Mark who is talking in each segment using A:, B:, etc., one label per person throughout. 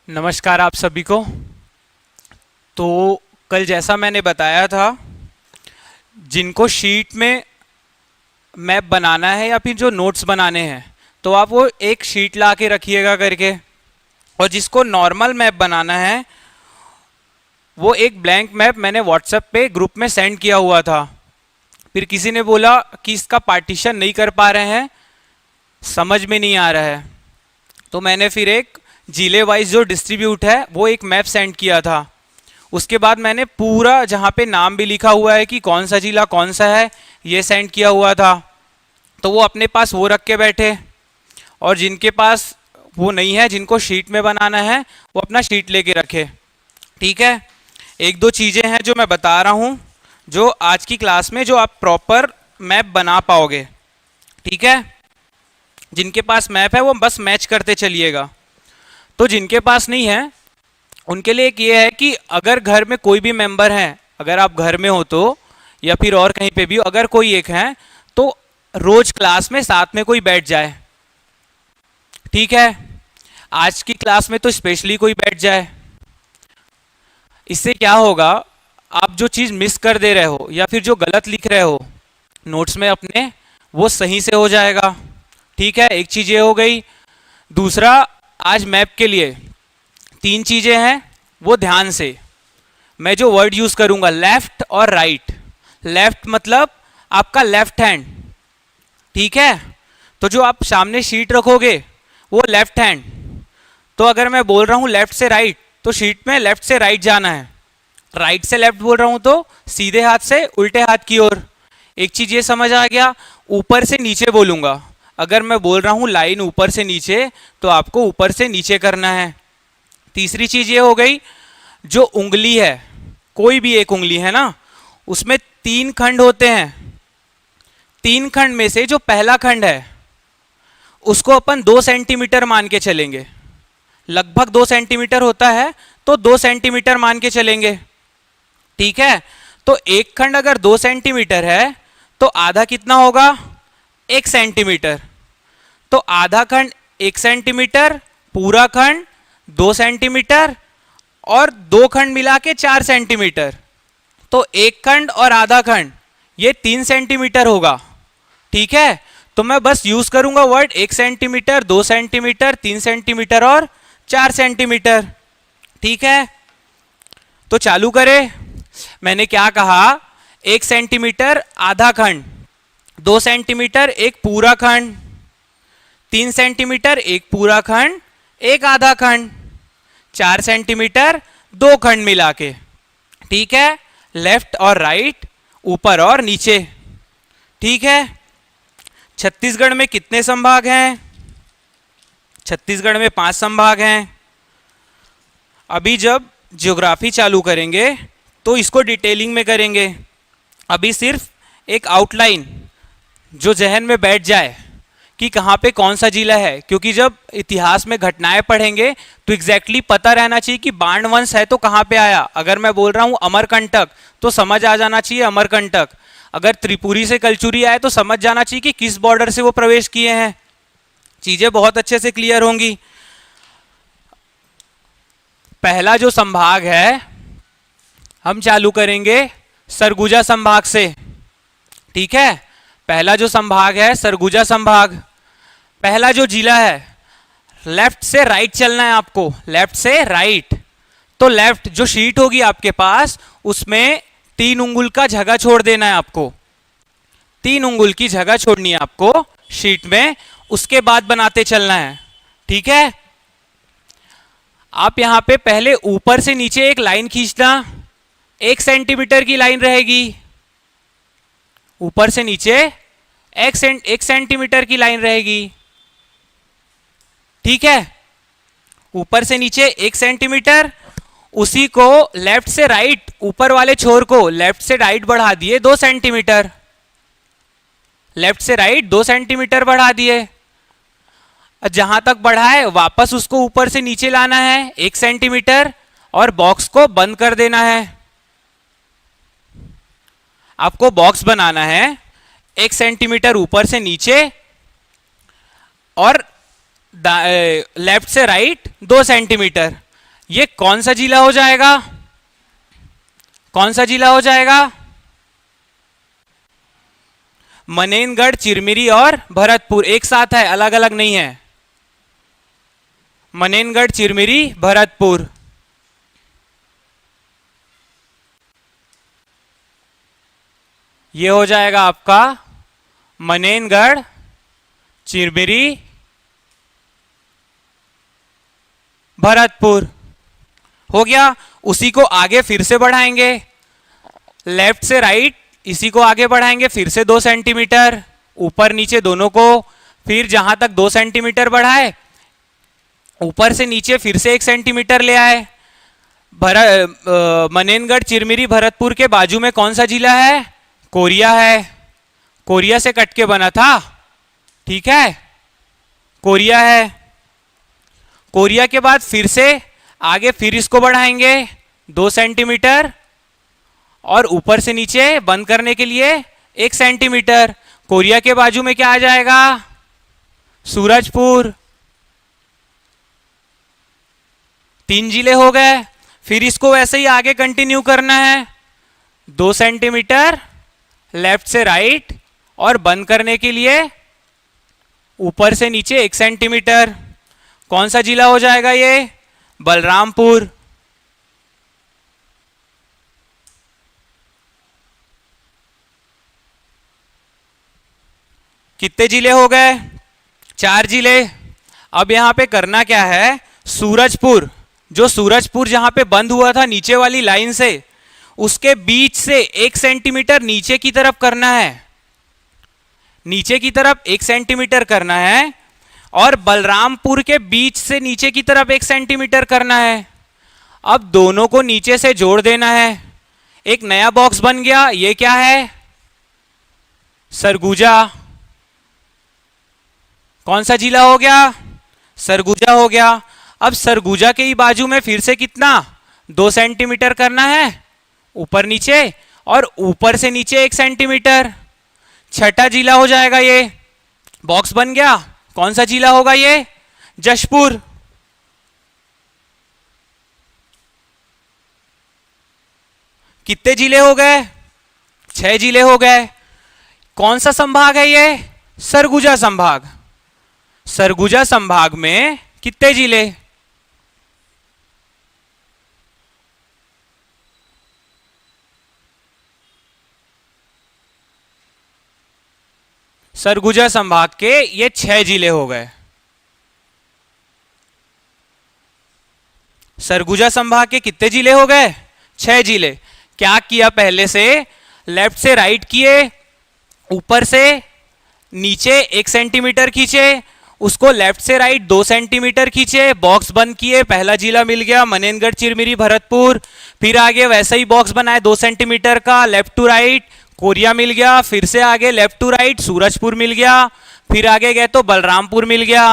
A: नमस्कार आप सभी को। तो कल जैसा मैंने बताया था, जिनको शीट में मैप बनाना है या फिर जो नोट्स बनाने हैं तो आप वो एक शीट ला के रखिएगा करके, और जिसको नॉर्मल मैप बनाना है वो एक ब्लैंक मैप मैंने व्हाट्सएप पे ग्रुप में सेंड किया हुआ था। फिर किसी ने बोला कि इसका पार्टीशन नहीं कर पा रहे हैं, समझ में नहीं आ रहा है, तो मैंने फिर एक जिले वाइज जो डिस्ट्रीब्यूट है वो एक मैप सेंड किया था। उसके बाद मैंने पूरा जहाँ पे नाम भी लिखा हुआ है कि कौन सा जिला कौन सा है ये सेंड किया हुआ था। तो वो अपने पास वो रख के बैठे, और जिनके पास वो नहीं है, जिनको शीट में बनाना है, वो अपना शीट लेके रखे। ठीक है, एक दो चीज़ें हैं जो मैं बता रहा हूँ जो आज की क्लास में जो आप प्रॉपर मैप बना पाओगे। ठीक है, जिनके पास मैप है वो बस मैच करते चलिएगा। तो जिनके पास नहीं है उनके लिए एक ये है कि अगर घर में कोई भी मेंबर है, अगर आप घर में हो तो, या फिर और कहीं पे भी अगर कोई एक है तो रोज क्लास में साथ में कोई बैठ जाए। ठीक है, आज की क्लास में तो स्पेशली कोई बैठ जाए। इससे क्या होगा, आप जो चीज़ मिस कर दे रहे हो या फिर जो गलत लिख रहे हो नोट्स में अपने, वो सही से हो जाएगा। ठीक है, एक चीज़ ये हो गई। दूसरा, आज मैप के लिए तीन चीज़ें हैं, वो ध्यान से। मैं जो वर्ड यूज़ करूँगा लेफ्ट और राइट। लेफ्ट मतलब आपका लेफ्ट हैंड। ठीक है, तो जो आप सामने शीट रखोगे वो लेफ्ट हैंड। तो अगर मैं बोल रहा हूँ लेफ्ट से राइट तो शीट में लेफ्ट से राइट जाना है। राइट से लेफ्ट बोल रहा हूँ तो सीधे हाथ से उल्टे हाथ की ओर। एक चीज़ ये समझ आ गया। ऊपर से नीचे बोलूँगा। अगर मैं बोल रहा हूँ लाइन ऊपर से नीचे तो आपको ऊपर से नीचे करना है। तीसरी चीज़ ये हो गई, जो उंगली है, कोई भी एक उंगली है ना, उसमें तीन खंड होते हैं। तीन खंड में से जो पहला खंड है उसको अपन 2 सेंटीमीटर मान के चलेंगे। लगभग 2 सेंटीमीटर होता है तो 2 सेंटीमीटर मान के चलेंगे। ठीक है, तो एक खंड अगर 2 सेंटीमीटर है तो आधा कितना होगा, 1 सेंटीमीटर। तो आधा खंड 1 सेंटीमीटर, पूरा खंड 2 सेंटीमीटर, और दो खंड मिला के 4 सेंटीमीटर। तो एक खंड और आधा खंड ये 3 सेंटीमीटर होगा। ठीक है, तो मैं बस यूज करूंगा वर्ड 1 सेंटीमीटर, 2 सेंटीमीटर, 3 सेंटीमीटर और 4 सेंटीमीटर। ठीक है, तो चालू करें। मैंने क्या कहा, 1 सेंटीमीटर आधा खंड, 2 सेंटीमीटर एक पूरा खंड, 3 सेंटीमीटर एक पूरा खंड, एक आधा खंड, 4 सेंटीमीटर दो खंड मिला के। ठीक है, लेफ्ट और राइट, ऊपर और नीचे। ठीक है, छत्तीसगढ़ में कितने संभाग हैं? छत्तीसगढ़ में 5 संभाग हैं। अभी जब ज्योग्राफी चालू करेंगे तो इसको डिटेलिंग में करेंगे। अभी सिर्फ एक आउटलाइन जो जहन में बैठ जाए कि कहाँ पे कौन सा जिला है, क्योंकि जब इतिहास में घटनाएं पढ़ेंगे तो एग्जैक्टली पता रहना चाहिए कि बाण वंश है तो कहाँ पे आया। अगर मैं बोल रहा हूँ अमरकंटक तो समझ आ जाना चाहिए अमरकंटक। अगर त्रिपुरी से कलचुरी आए तो समझ जाना चाहिए कि किस बॉर्डर से वो प्रवेश किए हैं। चीजें बहुत अच्छे से क्लियर होंगी। पहला जो संभाग है हम चालू करेंगे सरगुजा संभाग से। ठीक है, पहला जो संभाग है सरगुजा संभाग। पहला जो जिला है, लेफ्ट से राइट चलना है आपको, लेफ्ट से राइट। तो लेफ्ट जो शीट होगी आपके पास उसमें 3 उंगल का जगह छोड़ देना है आपको। 3 उंगल की जगह छोड़नी है आपको शीट में, उसके बाद बनाते चलना है। ठीक है, आप यहां पे पहले ऊपर से नीचे एक लाइन खींचना, 1 सेंटीमीटर की लाइन रहेगी। ऊपर से नीचे 1 सेंटीमीटर की लाइन रहेगी। ठीक है, ऊपर से नीचे 1 सेंटीमीटर, उसी को लेफ्ट से राइट, ऊपर वाले छोर को लेफ्ट से राइट बढ़ा दिए 2 सेंटीमीटर। लेफ्ट से राइट 2 सेंटीमीटर बढ़ा दिए। जहां तक बढ़ा है वापस उसको ऊपर से नीचे लाना है 1 सेंटीमीटर, और बॉक्स को बंद कर देना है। आपको बॉक्स बनाना है 1 सेंटीमीटर ऊपर से नीचे और लेफ्ट से राइट 2 सेंटीमीटर। ये कौन सा जिला हो जाएगा? कौन सा जिला हो जाएगा? मनेनगढ़, चिरमिरी और भरतपुर एक साथ है, अलग अलग नहीं है। मनेनगढ़, चिरमिरी, भरतपुर। ये हो जाएगा आपका मनेनगढ़, चिरमिरी, भरतपुर। हो गया। उसी को आगे फिर से बढ़ाएंगे, लेफ्ट से राइट, इसी को आगे बढ़ाएंगे फिर से 2 सेंटीमीटर, ऊपर नीचे दोनों को। फिर जहां तक 2 सेंटीमीटर बढ़ाए, ऊपर से नीचे फिर से 1 सेंटीमीटर ले आए। मनेनगढ़, चिरमिरी, भरतपुर के बाजू में कौन सा जिला है? कोरिया है। कोरिया से कट के बना था, ठीक है, कोरिया है। कोरिया के बाद फिर से आगे फिर इसको बढ़ाएंगे 2 सेंटीमीटर, और ऊपर से नीचे बंद करने के लिए 1 सेंटीमीटर। कोरिया के बाजू में क्या आ जाएगा? सूरजपुर। 3 जिले हो गए। फिर इसको वैसे ही आगे कंटिन्यू करना है, 2 सेंटीमीटर लेफ्ट से राइट, और बंद करने के लिए ऊपर से नीचे 1 सेंटीमीटर। कौन सा जिला हो जाएगा ये? बलरामपुर। कितने जिले हो गए? 4 जिले। अब यहां पे करना क्या है? सूरजपुर, जो सूरजपुर जहां पे बंद हुआ था नीचे वाली लाइन से, उसके बीच से 1 सेंटीमीटर नीचे की तरफ करना है, नीचे की तरफ 1 सेंटीमीटर करना है, और बलरामपुर के बीच से नीचे की तरफ 1 सेंटीमीटर करना है। अब दोनों को नीचे से जोड़ देना है, एक नया बॉक्स बन गया। ये क्या है? सरगुजा। कौन सा जिला हो गया? सरगुजा हो गया। अब सरगुजा के ही बाजू में फिर से कितना? 2 सेंटीमीटर करना है ऊपर नीचे, और ऊपर से नीचे 1 सेंटीमीटर। छठा जिला हो जाएगा ये, बॉक्स बन गया। कौन सा जिला होगा ये? जशपुर। कितने जिले हो गए? 6 जिले हो गए। कौन सा संभाग है ये? सरगुजा संभाग। सरगुजा संभाग में कितने जिले? सरगुजा संभाग के ये 6 जिले हो गए। सरगुजा संभाग के कितने जिले हो गए? 6 जिले। क्या किया? पहले से लेफ्ट से राइट किए, ऊपर से नीचे 1 सेंटीमीटर खींचे, उसको लेफ्ट से राइट 2 सेंटीमीटर खींचे, बॉक्स बंद किए, पहला जिला मिल गया मनेनगढ़, चिरमिरी, भरतपुर। फिर आगे वैसे ही बॉक्स बनाए 2 सेंटीमीटर का, लेफ्ट टू राइट, कोरिया मिल गया। फिर से आगे लेफ्ट टू राइट सूरजपुर मिल गया। फिर आगे गए तो बलरामपुर मिल गया।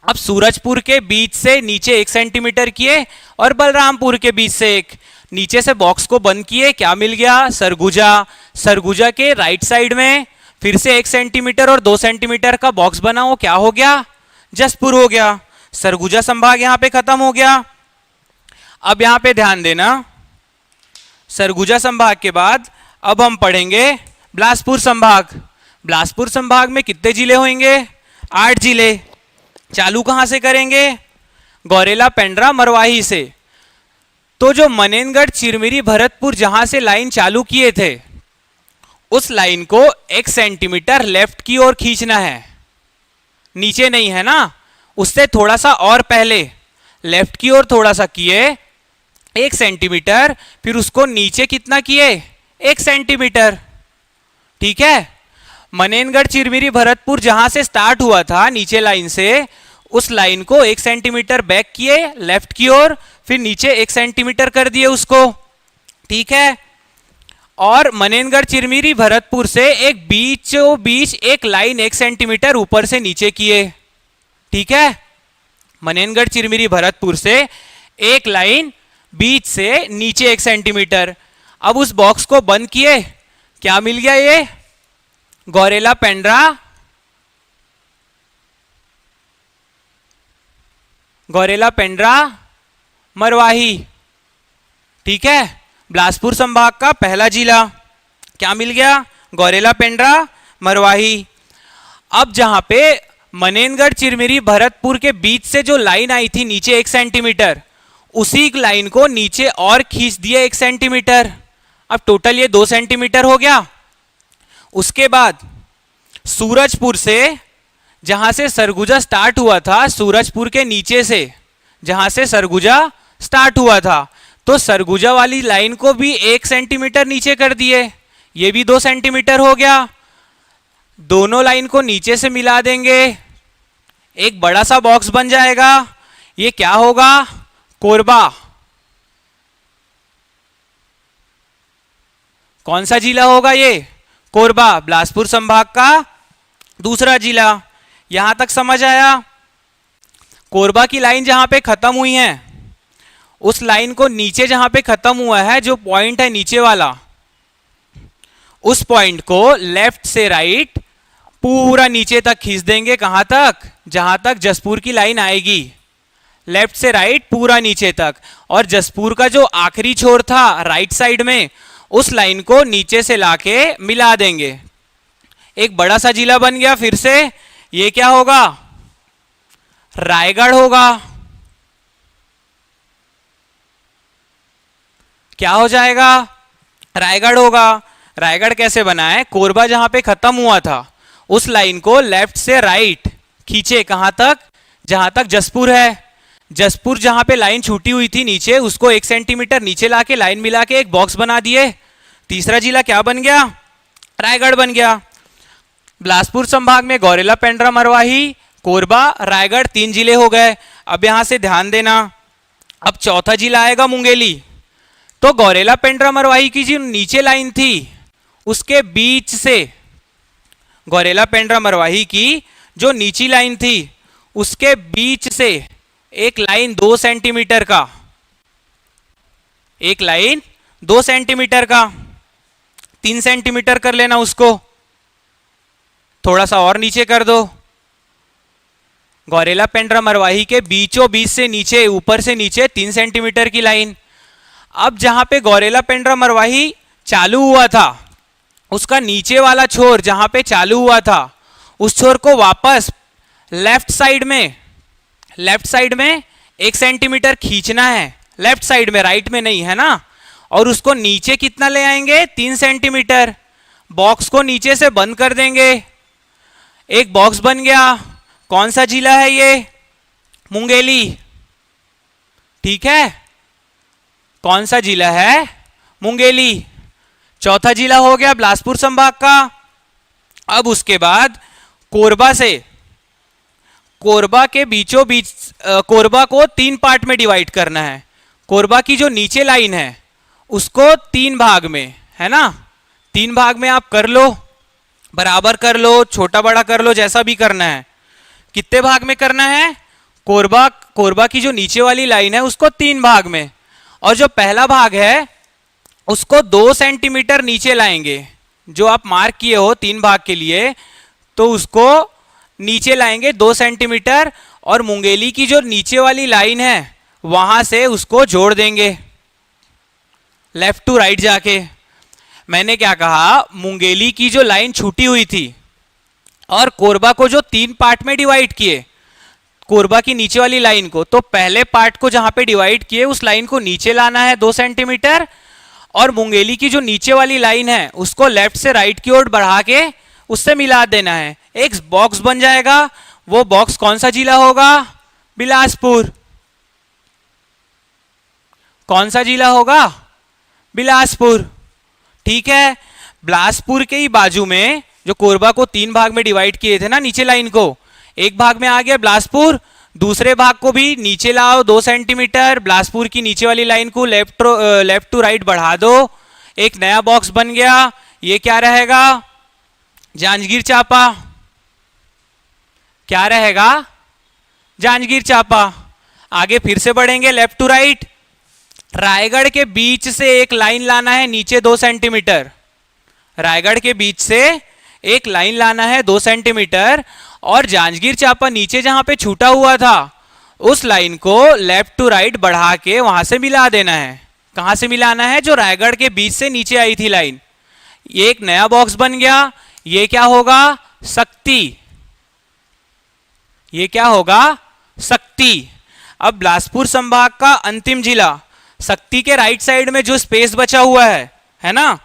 A: अब सूरजपुर के बीच से नीचे 1 सेंटीमीटर किए, और बलरामपुर के बीच से 1, नीचे से बॉक्स को बंद किए, क्या मिल गया? सरगुजा। सरगुजा के राइट साइड में फिर से 1 सेंटीमीटर और 2 सेंटीमीटर का बॉक्स बना, वो क्या हो गया? जसपुर हो गया। सरगुजा संभाग यहां पे खत्म हो गया। अब यहां पे ध्यान देना, सरगुजा संभाग के बाद अब हम पढ़ेंगे बिलासपुर संभाग। बिलासपुर संभाग में कितने जिले होंगे? 8 जिले। चालू कहां से करेंगे? गौरेला, पेंड्रा, मरवाही से। तो जो मनेनगढ़, चिरमिरी, भरतपुर जहां से लाइन चालू किए थे, उस लाइन को 1 सेंटीमीटर लेफ्ट की ओर खींचना है, नीचे नहीं है ना, उससे थोड़ा सा और पहले लेफ्ट की ओर थोड़ा सा किए 1 सेंटीमीटर, फिर उसको नीचे कितना किए? 1 सेंटीमीटर। ठीक है। मनेनगढ़, चिरमिरी, भरतपुर जहां से स्टार्ट हुआ था नीचे लाइन से, उस लाइन को 1 सेंटीमीटर बैक किए लेफ्ट की ओर, फिर नीचे 1 सेंटीमीटर कर दिए उसको। ठीक है। और मनेनगढ़, चिरमिरी, भरतपुर से एक बीचों बीच एक लाइन 1 सेंटीमीटर ऊपर से नीचे किए। ठीक है। मनेनगढ़, चिरमिरी, भरतपुर से एक लाइन बीच से नीचे 1 सेंटीमीटर। अब उस बॉक्स को बंद किए, क्या मिल गया? ये गौरेला, पेंड्रा, गौरेला, पेंड्रा, मरवाही। ठीक है, बिलासपुर संभाग का पहला जिला क्या मिल गया? गौरेला, पेंड्रा, मरवाही। अब जहां पे मनेनगढ़, चिरमिरी, भरतपुर के बीच से जो लाइन आई थी नीचे 1 सेंटीमीटर, उसी लाइन को नीचे और खींच दिया 1 सेंटीमीटर। अब टोटल ये 2 सेंटीमीटर हो गया। उसके बाद सूरजपुर से, जहां से सरगुजा स्टार्ट हुआ था, सूरजपुर के नीचे से जहां से सरगुजा स्टार्ट हुआ था, तो सरगुजा वाली लाइन को भी 1 सेंटीमीटर नीचे कर दिए, ये भी 2 सेंटीमीटर हो गया। दोनों लाइन को नीचे से मिला देंगे, एक बड़ा सा बॉक्स बन जाएगा। ये क्या होगा? कोरबा। कौन सा जिला होगा ये? कोरबा, बिलासपुर संभाग का दूसरा जिला। यहां तक समझ आया? कोरबा की लाइन जहां पे खत्म हुई है, उस लाइन को नीचे जहां पे खत्म हुआ है, जो पॉइंट है नीचे वाला, उस पॉइंट को लेफ्ट से राइट पूरा नीचे तक खींच देंगे। कहां तक? जहां तक जसपुर की लाइन आएगी, लेफ्ट से राइट पूरा नीचे तक। और जसपुर का जो आखिरी छोर था राइट साइड में, उस लाइन को नीचे से लाके मिला देंगे। एक बड़ा सा जिला बन गया। फिर से ये क्या होगा? रायगढ़ होगा। क्या हो जाएगा? रायगढ़ होगा। रायगढ़ कैसे बना है? कोरबा जहां पे खत्म हुआ था, उस लाइन को लेफ्ट से राइट खींचे। कहां तक? जहां तक जसपुर है। जसपुर जहां पे लाइन छूटी हुई थी नीचे, उसको 1 सेंटीमीटर नीचे लाके लाइन मिला के एक बॉक्स बना दिए। तीसरा जिला क्या बन गया? रायगढ़ बन गया। बिलासपुर संभाग में गौरेला, पेंड्रा, मरवाही, कोरबा, रायगढ़ 3 जिले हो गए। अब यहां से ध्यान देना, अब चौथा जिला आएगा मुंगेली। तो गौरेला, पेंड्रा, मरवाही की जो नीचे लाइन थी, उसके बीच से, गौरेला, पेंड्रा, मरवाही की जो नीची लाइन थी, उसके बीच से एक लाइन 2 सेंटीमीटर का, एक लाइन 2 सेंटीमीटर का, 3 सेंटीमीटर कर लेना उसको, थोड़ा सा और नीचे कर दो। गौरेला, पेंड्रा, मरवाही के बीचों बीच से नीचे, ऊपर से नीचे 3 सेंटीमीटर की लाइन। अब जहां पे गौरेला, पेंड्रा, मरवाही चालू हुआ था, उसका नीचे वाला छोर जहां पे चालू हुआ था, उस छोर को वापस लेफ्ट साइड में 1 सेंटीमीटर खींचना है। लेफ्ट साइड में, राइट में नहीं, है ना। और उसको नीचे कितना ले आएंगे? 3 सेंटीमीटर। बॉक्स को नीचे से बंद कर देंगे, एक बॉक्स बन गया। कौन सा जिला है ये? मुंगेली। ठीक है, कौन सा जिला है? मुंगेली। चौथा जिला हो गया बिलासपुर संभाग का। अब उसके बाद कोरबा से, कोरबा के बीचों बीच, कोरबा को 3 पार्ट में डिवाइड करना है। कोरबा की जो नीचे लाइन है उसको 3 भाग में, है ना, 3 भाग में आप कर लो, बराबर कर लो, छोटा बड़ा कर लो, जैसा भी करना है। कितने भाग में करना है? कोरबा की जो नीचे वाली लाइन है उसको 3 भाग में, और जो पहला भाग है उसको 2 सेंटीमीटर नीचे लाएंगे। जो आप मार्क किए हो 3 भाग के लिए, तो उसको नीचे लाएंगे 2 सेंटीमीटर, और मुंगेली की जो नीचे वाली लाइन है वहां से उसको जोड़ देंगे लेफ्ट टू राइट जाके। मैंने क्या कहा? मुंगेली की जो लाइन छूटी हुई थी और कोरबा को जो 3 पार्ट में डिवाइड किए, कोरबा की नीचे वाली लाइन को, तो पहले पार्ट को जहां पे डिवाइड किए उस लाइन को नीचे लाना है 2 सेंटीमीटर, और मुंगेली की जो नीचे वाली लाइन है उसको लेफ्ट से राइट की ओर बढ़ा के उससे मिला देना है। एक बॉक्स बन जाएगा। वो बॉक्स कौन सा जिला होगा? बिलासपुर। कौन सा जिला होगा? बिलासपुर। ठीक है, बिलासपुर के ही बाजू में जो कोरबा को 3 भाग में डिवाइड किए थे ना नीचे लाइन को, एक भाग में आ गया बिलासपुर, दूसरे भाग को भी नीचे लाओ 2 सेंटीमीटर, बिलासपुर की नीचे वाली लाइन को लेफ्ट टू राइट बढ़ा दो, एक नया बॉक्स बन गया। ये क्या रहेगा? जांजगीर चांपा। क्या रहेगा? जांजगीर चांपा। आगे फिर से बढ़ेंगे लेफ्ट टू राइट। रायगढ़ के बीच से एक लाइन लाना है नीचे 2 सेंटीमीटर। रायगढ़ के बीच से एक लाइन लाना है 2 सेंटीमीटर, और जांजगीर चांपा नीचे जहां पे छूटा हुआ था उस लाइन को लेफ्ट टू राइट बढ़ा के वहां से मिला देना है। कहां से मिलाना है? जो रायगढ़ के बीच से नीचे आई थी लाइन। ये एक नया बॉक्स बन गया। ये क्या होगा? शक्ति। ये क्या होगा? शक्ति। अब बिलासपुर संभाग का अंतिम जिला, शक्ति के राइट साइड में जो स्पेस बचा हुआ है ना,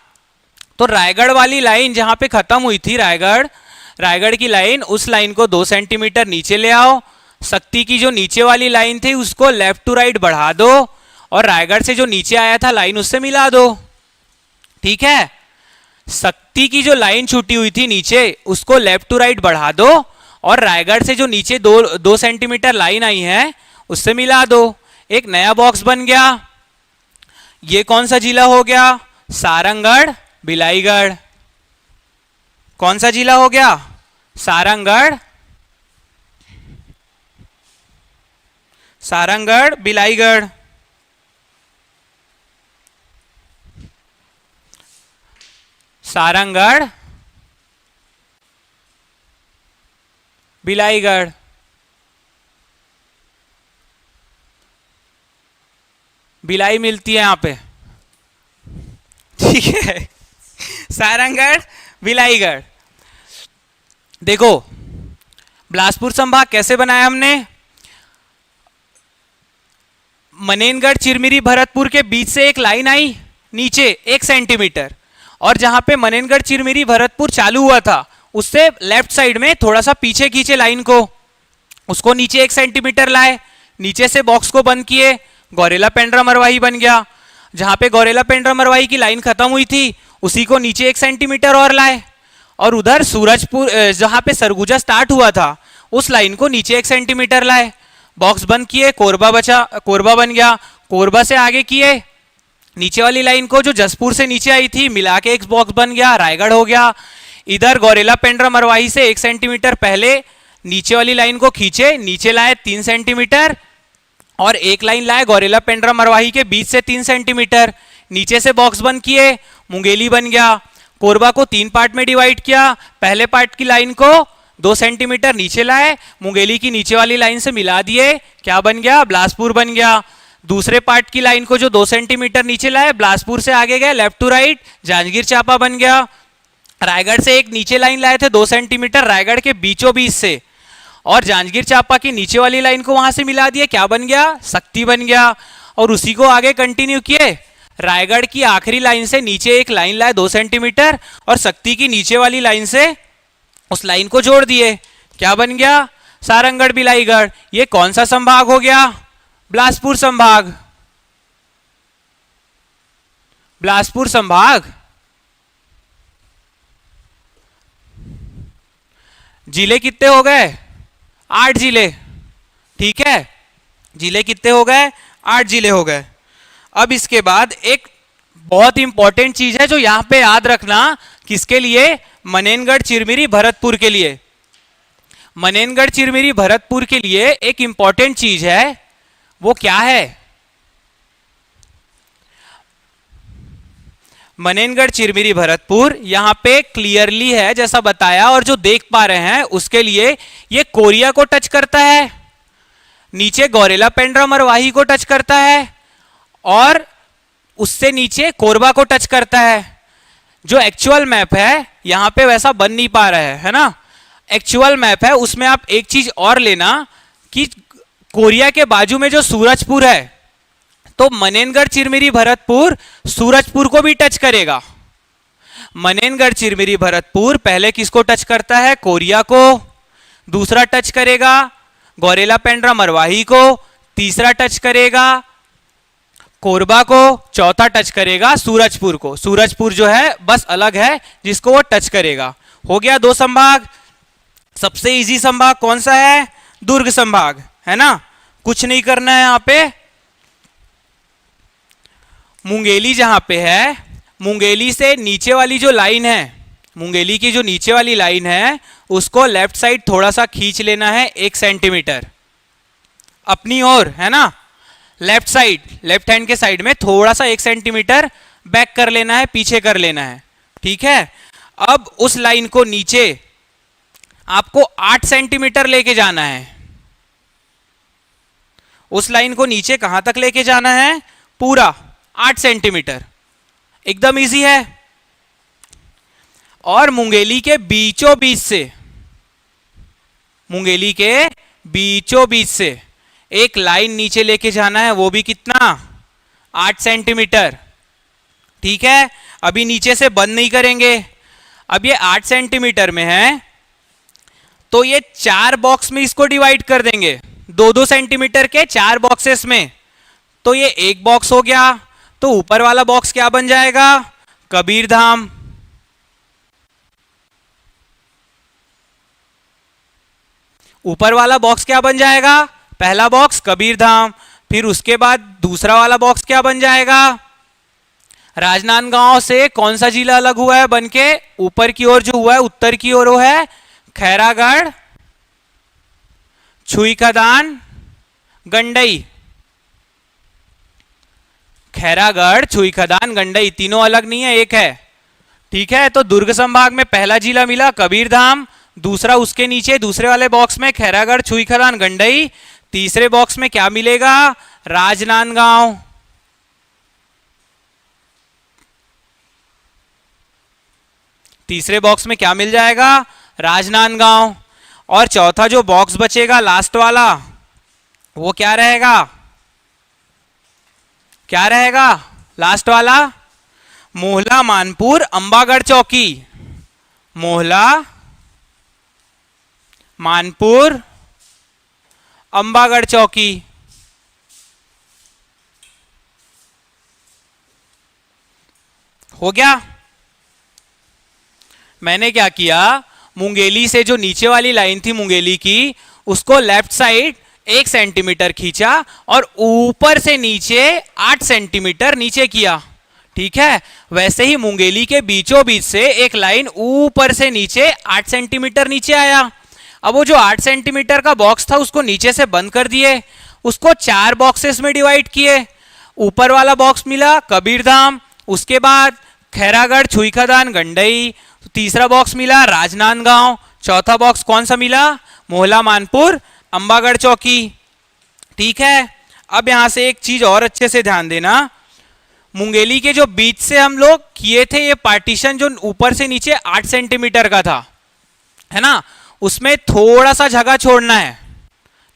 A: तो रायगढ़ वाली लाइन जहां पे खत्म हुई थी, रायगढ़ की लाइन, उस लाइन को 2 सेंटीमीटर नीचे ले आओ। शक्ति की जो नीचे वाली लाइन थी उसको लेफ्ट टू राइट बढ़ा दो और रायगढ़ से जो नीचे आया था लाइन उससे मिला दो। ठीक है? शक्ति की जो लाइन छूटी हुई थी नीचे उसको लेफ्ट टू राइट बढ़ा दो और रायगढ़ से जो नीचे 2 सेंटीमीटर लाइन आई है उससे मिला दो। एक नया बॉक्स बन गया। ये कौन सा जिला हो गया? सारंगगढ़ बिलाईगढ़। कौन सा जिला हो गया? सारंगगढ़ बिलाईगढ़। सारंगगढ़ बिलाईगढ़। बिलाई मिलती है यहां पे। ठीक है? सारंगगढ़ बिलाईगढ़। देखो बिलासपुर संभाग कैसे बनाया हमने? मनेनगढ़ चिरमिरी भरतपुर के बीच से एक लाइन आई नीचे 1 सेंटीमीटर, और जहां पे मनेनगढ़ चिरमिरी भरतपुर चालू हुआ था उससे लेफ्ट साइड में थोड़ा सा पीछे खींचे लाइन को, उसको नीचे 1 सेंटीमीटर लाए, नीचे से बॉक्स को बंद किए, गौरेला पेंड्रा मरवाही बन गया। जहां पे गौरेला पेंड्रा मरवाही की लाइन खत्म हुई थी उसी को नीचे 1 सेंटीमीटर और लाए, और उधर सूरजपुर जहां पे सरगुजा स्टार्ट हुआ था उस लाइन को नीचे 1 सेंटीमीटर लाए, बॉक्स बंद किए, कोरबा बन गया। कोरबा से आगे किए, नीचे वाली लाइन को जो जसपुर से नीचे आई थी मिला के एक बॉक्स बन गया, रायगढ़ हो गया। इधर गौरेला पेंड्रा मरवाही से 1 सेंटीमीटर पहले नीचे वाली लाइन को खींचे, नीचे लाए 3 सेंटीमीटर, और एक लाइन लाए गौरेला पेंड्रा मरवाही के बीच से 3 सेंटीमीटर, नीचे से बॉक्स बंद किए, मुंगेली बन गया। कोरबा को 3 पार्ट में डिवाइड किया, पहले पार्ट की लाइन को 2 सेंटीमीटर नीचे लाए, मुंगेली की नीचे वाली लाइन से मिला दिए, क्या बन गया? बिलासपुर बन गया। दूसरे पार्ट की लाइन को जो 2 सेंटीमीटर नीचे लाए, बिलासपुर से आगे गए left to right, Janjgir Champa बन गया। रायगढ़ से एक नीचे लाइन लाए थे 2 सेंटीमीटर रायगढ़ के बीचों बीच से, और जांजगीर चांपा की नीचे वाली लाइन को वहां से मिला दिया, क्या बन गया? शक्ति बन गया। और उसी को आगे कंटिन्यू किए, रायगढ़ की आखिरी लाइन से नीचे एक लाइन लाए 2 सेंटीमीटर और शक्ति की नीचे वाली लाइन से उस लाइन को जोड़ दिए, क्या बन गया? सारंगगढ़ बिलाईगढ़। ये कौन सा संभाग हो गया? बिलासपुर संभाग। बिलासपुर संभाग। जिले कितने हो गए? 8 जिले। ठीक है? जिले कितने हो गए? 8 जिले हो गए। अब इसके बाद एक बहुत इंपॉर्टेंट चीज है जो यहां पे याद रखना, किसके लिए? मनेनगढ़ चिरमिरी भरतपुर के लिए। मनेनगढ़ चिरमिरी भरतपुर के लिए एक इंपॉर्टेंट चीज है, वो क्या है? मनेनगढ़ चिरमिरी भरतपुर यहां पे क्लियरली है जैसा बताया, और जो देख पा रहे हैं उसके लिए ये कोरिया को टच करता है, नीचे गौरेला पेंड्रा मरवाही को टच करता है, और उससे नीचे कोरबा को टच करता है। जो एक्चुअल मैप है यहां पे वैसा बन नहीं पा रहा है ना? एक्चुअल मैप है उसमें आप एक चीज और लेना कि कोरिया के बाजू में जो सूरजपुर है, तो मनेनगढ़ चिरमिरी भरतपुर सूरजपुर को भी टच करेगा। मनेनगढ़ चिरमिरी भरतपुर पहले किसको टच करता है? कोरिया को। दूसरा टच करेगा गौरेला पेंड्रा मरवाही को। तीसरा टच करेगा कोरबा को। चौथा टच करेगा सूरजपुर को। सूरजपुर जो है बस अलग है जिसको वो टच करेगा। हो गया 2 संभाग। सबसे इजी संभाग कौन सा है? दुर्ग संभाग, है ना? कुछ नहीं करना है यहां पे। मुंगेली जहां पे है, मुंगेली से नीचे वाली जो लाइन है, मुंगेली की जो नीचे वाली लाइन है उसको लेफ्ट साइड थोड़ा सा खींच लेना है 1 सेंटीमीटर अपनी ओर, है ना? लेफ्ट साइड, लेफ्ट हैंड के साइड में थोड़ा सा 1 सेंटीमीटर बैक कर लेना है, पीछे कर लेना है। ठीक है? अब उस लाइन को नीचे आपको 8 सेंटीमीटर लेके जाना है। उस लाइन को नीचे कहां तक लेके जाना है, पूरा 8 सेंटीमीटर, एकदम इजी है। और मुंगेली के बीचों बीच से, मुंगेली के बीचों बीच से एक लाइन नीचे लेके जाना है, वो भी कितना, 8 सेंटीमीटर। ठीक है, अभी नीचे से बंद नहीं करेंगे। अब ये 8 सेंटीमीटर में है तो ये 4 बॉक्स में इसको डिवाइड कर देंगे, 2-2 सेंटीमीटर के 4 बॉक्सेस में। तो ये एक बॉक्स हो गया। तो ऊपर वाला बॉक्स क्या बन जाएगा, कबीरधाम। ऊपर वाला बॉक्स क्या बन जाएगा, पहला बॉक्स कबीरधाम। फिर उसके बाद दूसरा वाला बॉक्स क्या बन जाएगा, राजनांदगांव से कौन सा जिला अलग हुआ है बनके, ऊपर की ओर जो हुआ है, उत्तर की ओर, वो है खैरागढ़, छुई खदान, गंडई। खैरागढ़, छुई खदान, गंडई, तीनों अलग नहीं है, एक है। ठीक है, तो दुर्ग संभाग में पहला जिला मिला कबीरधाम, दूसरा उसके नीचे दूसरे वाले बॉक्स में खैरागढ़, छुई खदान, गंडई, तीसरे बॉक्स में क्या मिलेगा, राजनांदगांव। तीसरे बॉक्स में क्या मिल जाएगा, राजनांदगांव। और चौथा जो बॉक्स बचेगा लास्ट वाला, वो क्या रहेगा, क्या रहेगा लास्ट वाला, मोहला, मानपुर, अंबागढ़ चौकी। मोहला, मानपुर, अंबागढ़ चौकी। हो गया। मैंने क्या किया, मुंगेली से जो नीचे वाली लाइन थी मुंगेली की, उसको लेफ्ट साइड 1 सेंटीमीटर खींचा और ऊपर से नीचे 8 सेंटीमीटर नीचे किया। ठीक है, वैसे ही मुंगेली के बीचों बीच से एक लाइन ऊपर से नीचे 8 सेंटीमीटर नीचे आया। अब वो जो 8 सेंटीमीटर का बॉक्स था उसको नीचे से बंद कर दिए, उसको 4 बॉक्सेस में डिवाइड किए। ऊपर वाला बॉक्स मिला कबीरधाम, उसके बाद खैरागढ़, छुई खदान, गंडई, तीसरा बॉक्स मिला राजनांदगांव, चौथा बॉक्स कौन सा मिला, मोहला, मानपुर, अंबागढ़ चौकी। ठीक है, अब यहां से एक चीज और अच्छे से ध्यान देना, मुंगेली के जो बीच से हम लोग किए थे ये पार्टीशन, जो ऊपर से नीचे 8 सेंटीमीटर का था, है ना, उसमें थोड़ा सा जगह छोड़ना है,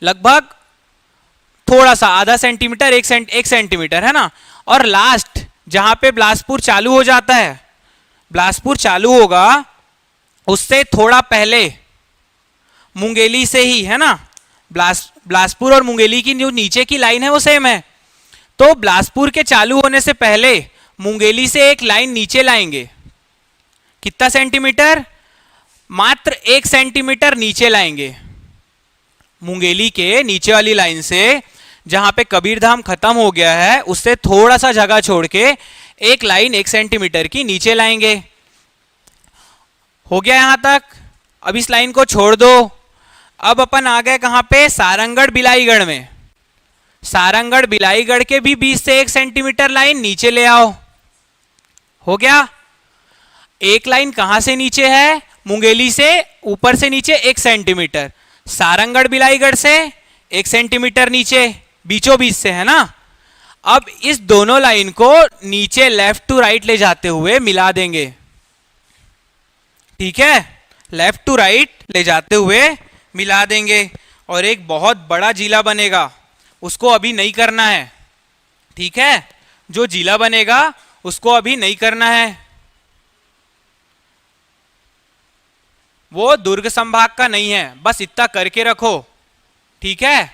A: लगभग थोड़ा सा, आधा सेंटीमीटर, 1 सेंटीमीटर, है ना। और लास्ट जहां पे बिलासपुर चालू हो जाता है, बिलासपुर चालू होगा उससे थोड़ा पहले मुंगेली से ही, है ना, बिलासपुर और मुंगेली की जो नीचे की लाइन है वो सेम है। तो बिलासपुर के चालू होने से पहले मुंगेली से एक लाइन नीचे लाएंगे, कितना सेंटीमीटर, मात्र 1 सेंटीमीटर नीचे लाएंगे। मुंगेली के नीचे वाली लाइन से जहां पे कबीरधाम खत्म हो गया है उससे थोड़ा सा जगह छोड़ के एक लाइन 1 सेंटीमीटर की नीचे लाएंगे। हो गया यहां तक। अब इस लाइन को छोड़ दो। अब अपन आ गए कहां पे, सारंगढ़ बिलाईगढ़ में। सारंगढ़ बिलाईगढ़ के भी 20 से 1 सेंटीमीटर लाइन नीचे ले आओ। हो गया। एक लाइन कहां से नीचे है, मुंगेली से ऊपर से नीचे 1 सेंटीमीटर, सारंगढ़ बिलाईगढ़ से 1 सेंटीमीटर नीचे, बीचों बीच से, है ना। अब इस दोनों लाइन को नीचे लेफ्ट टू राइट ले जाते हुए मिला देंगे। ठीक है, लेफ्ट टू राइट ले जाते हुए मिला देंगे और एक बहुत बड़ा जिला बनेगा। उसको अभी नहीं करना है, ठीक है, जो जिला बनेगा उसको अभी नहीं करना है। वो दुर्ग संभाग का नहीं है, बस इतना करके रखो। ठीक है,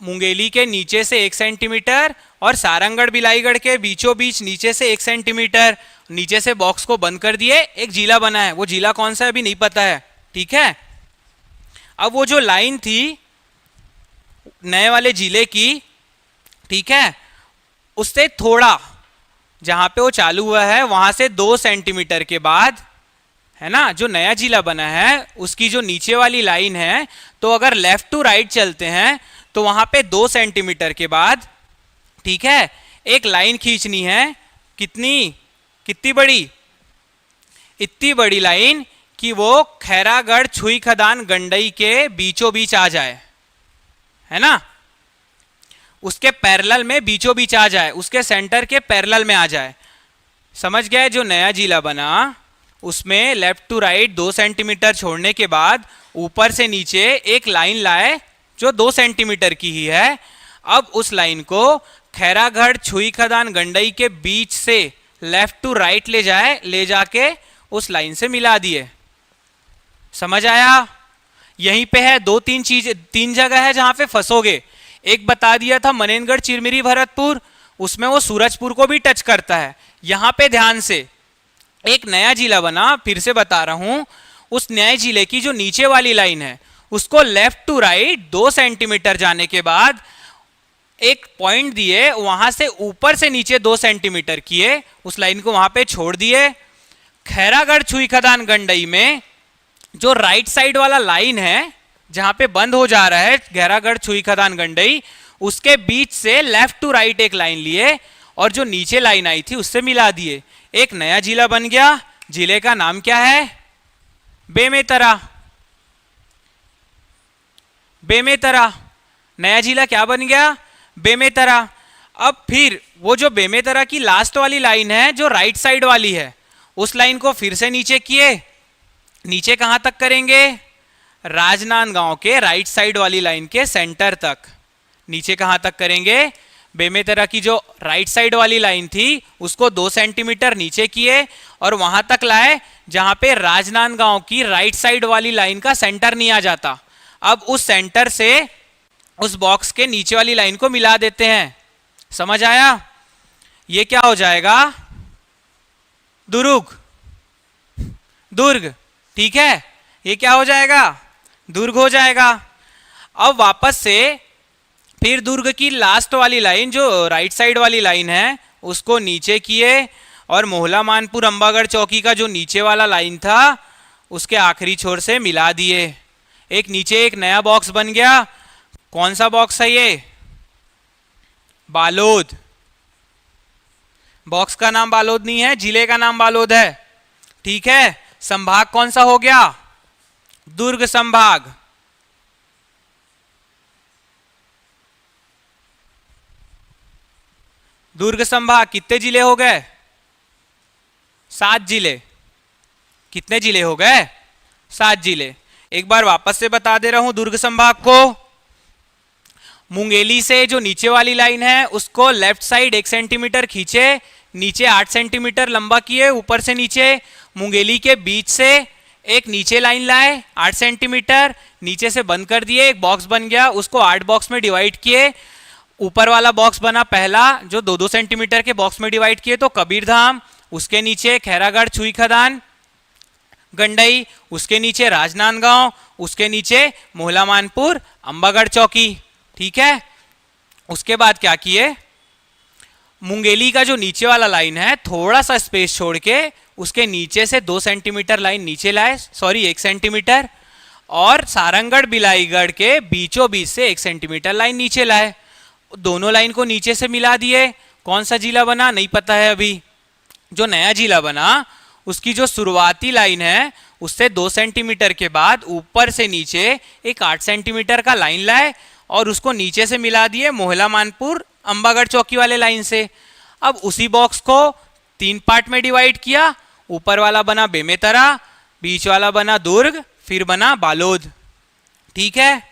A: मुंगेली के नीचे से 1 सेंटीमीटर और सारंगढ़ बिलाईगढ़ के बीचों बीच नीचे से 1 सेंटीमीटर, नीचे से बॉक्स को बंद कर दिए, एक जिला बना है। वो जिला कौन सा है अभी नहीं पता है। ठीक है, अब वो जो लाइन थी नए वाले जिले की, ठीक है, उससे थोड़ा जहां पे वो चालू हुआ है वहां से 2 सेंटीमीटर के बाद, है ना, जो नया जिला बना है उसकी जो नीचे वाली लाइन है, तो अगर लेफ्ट टू राइट चलते हैं तो वहां पे 2 सेंटीमीटर के बाद, ठीक है, एक लाइन खींचनी है। कितनी बड़ी, इतनी बड़ी लाइन कि वो खैरागढ़, छुई खदान, गंडई के बीचों बीच आ जाए। है ना, उसके पैरेलल में बीचों बीच आ जाए, उसके सेंटर के पैरेलल में आ जाए। समझ गए? जो नया जिला बना उसमें लेफ्ट टू राइट 2 सेंटीमीटर छोड़ने के बाद ऊपर से नीचे एक लाइन लाए जो 2 सेंटीमीटर की ही है। अब उस लाइन को खैरागढ़ छुई खदान गंडई के बीच से लेफ्ट टू राइट ले जाए, ले जाके उस लाइन से मिला दिए। समझ आया? यहीं पे है, 2-3 चीज, 3 जगह है जहां पे फंसोगे। एक बता दिया था मनेनगढ़ चिरमिरी भरतपुर, उसमें वो सूरजपुर को भी टच करता है। यहां पे ध्यान से, एक नया जिला बना, फिर से बता रहा हूं, उस नए जिले की जो नीचे वाली लाइन है उसको लेफ्ट टू राइट 2 सेंटीमीटर जाने के बाद एक पॉइंट दिए, वहां से ऊपर से नीचे 2 सेंटीमीटर किए, उस लाइन को वहां पे छोड़ दिए। खैरागढ़ छुई खदान गंडई में जो राइट साइड वाला लाइन है जहां पे बंद हो जा रहा है खैरागढ़ छुई खदान गंडई, उसके बीच से लेफ्ट टू राइट एक लाइन लिए और जो नीचे लाइन आई थी उससे मिला दिए। एक नया जिला बन गया। जिले का नाम क्या है? बेमेतरा। बेमेतरा नया जिला क्या बन गया? बेमेतरा। अब फिर वो जो बेमेतरा की लास्ट वाली लाइन है जो राइट साइड वाली है, उस लाइन को फिर से नीचे किए। नीचे कहां तक करेंगे? राजनांदगांव के राइट साइड वाली लाइन के सेंटर तक। नीचे कहां तक करेंगे? बेमेतरा की जो राइट साइड वाली लाइन थी उसको 2 सेंटीमीटर नीचे किए और वहां तक लाए जहां पे राजनांदगांव की राइट साइड वाली लाइन का सेंटर नहीं आ जाता। अब उस सेंटर से उस बॉक्स के नीचे वाली लाइन को मिला देते हैं। समझ आया? ये क्या हो जाएगा? दुर्ग। दुर्ग, ठीक है, ये क्या हो जाएगा? दुर्ग हो जाएगा। अब वापस से फिर दुर्ग की लास्ट वाली लाइन जो राइट साइड वाली लाइन है उसको नीचे किए और मोहला मानपुर अंबागढ़ चौकी का जो नीचे वाला लाइन था उसके आखिरी छोर से मिला दिए। एक नीचे एक नया बॉक्स बन गया। कौन सा बॉक्स है ये? बालोद। बॉक्स का नाम बालोद नहीं है, जिले का नाम बालोद है, ठीक है। संभाग कौन सा हो गया? दुर्ग संभाग। दुर्ग संभाग कितने जिले हो गए? 7 जिले। कितने जिले हो गए? 7 जिले। एक बार वापस से बता दे रहा हूं दुर्ग संभाग को। मुंगेली से जो नीचे वाली लाइन है उसको लेफ्ट साइड 1 सेंटीमीटर खींचे, नीचे 8 सेंटीमीटर लंबा किए, ऊपर से नीचे मुंगेली के बीच से एक नीचे लाइन लाए 8 सेंटीमीटर, नीचे से बंद कर दिए, एक बॉक्स बन गया, उसको 8 बॉक्स में डिवाइड किए। ऊपर वाला बॉक्स बना पहला जो 2-2 सेंटीमीटर के बॉक्स में डिवाइड किए तो कबीरधाम, उसके नीचे खैरागढ़ छुई खदान गंडई, उसके नीचे राजनांदगांव, उसके नीचे मोहला मानपुर अंबागढ़ चौकी, ठीक है। उसके बाद क्या किए? मुंगेली का जो नीचे वाला लाइन है थोड़ा सा स्पेस छोड़ के उसके नीचे से 2 सेंटीमीटर लाइन नीचे लाए, सॉरी 1 सेंटीमीटर, और सारंगढ़ बिलाईगढ़ के बीचों बीच से 1 सेंटीमीटर लाइन नीचे लाए। दोनों लाइन को नीचे से मिला दिए। कौन सा जिला बना? नहीं पता है अभी। जो नया जिला बना उसकी जो शुरुआती लाइन है उससे 2 सेंटीमीटर के बाद ऊपर से नीचे एक 8 सेंटीमीटर का लाइन लाए और उसको नीचे से मिला दिए मोहला मानपुर अंबागढ़ चौकी वाले लाइन से। अब उसी बॉक्स को 3 पार्ट में डिवाइड किया। ऊपर वाला बना बेमेतरा, बीच वाला बना दुर्ग, फिर बना बालोद, ठीक है।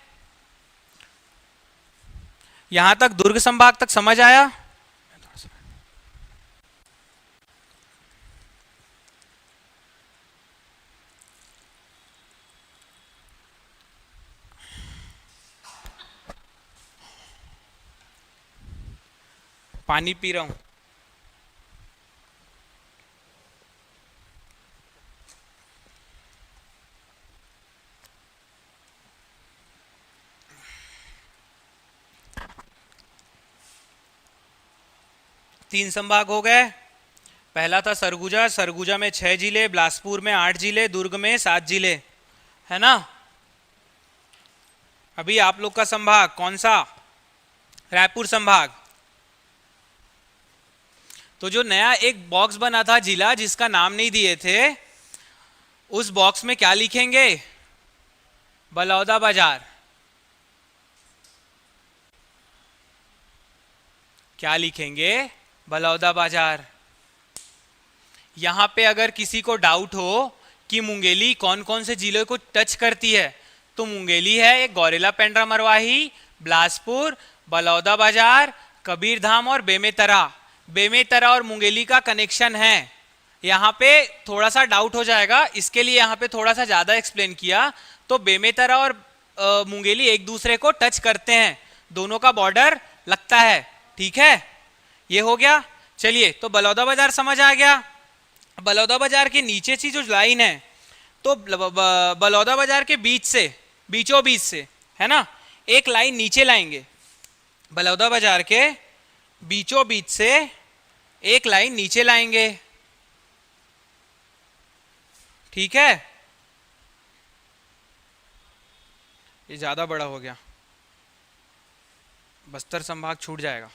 A: यहां तक दुर्ग संभाग तक समझ आया? पानी पी रहा हूं। तीन संभाग हो गए। पहला था सरगुजा, सरगुजा में 6 जिले, बिलासपुर में 8 जिले, दुर्ग में 7 जिले, है ना। अभी आप लोग का संभाग कौन सा? रायपुर संभाग। तो जो नया एक बॉक्स बना था जिला जिसका नाम नहीं दिए थे, उस बॉक्स में क्या लिखेंगे? बलौदा बाजार। क्या लिखेंगे? बलौदा बाजार। यहां पे अगर किसी को डाउट हो कि मुंगेली कौन कौन से जिलों को टच करती है, तो मुंगेली है एक गौरेला पेंड्रा मरवाही, बिलासपुर, बलौदा बाजार, कबीरधाम और बेमेतरा। बेमेतरा और मुंगेली का कनेक्शन है। यहाँ पे थोड़ा सा डाउट हो जाएगा, इसके लिए यहाँ पे थोड़ा सा ज्यादा एक्सप्लेन किया। तो बेमेतरा और मुंगेली एक दूसरे को टच करते हैं, दोनों का बॉर्डर लगता है। ठीक है, ये हो गया। चलिए, तो बलौदा बाजार समझ आ गया। बलौदा बाजार के नीचे की जो लाइन है, तो बलौदा बाजार के बीच से, बीचों बीच से, है ना, एक लाइन नीचे लाएंगे। बलौदा बाजार के बीचों बीच से एक लाइन नीचे लाएंगे। ठीक है, ये ज्यादा बड़ा हो गया, बस्तर संभाग छूट जाएगा।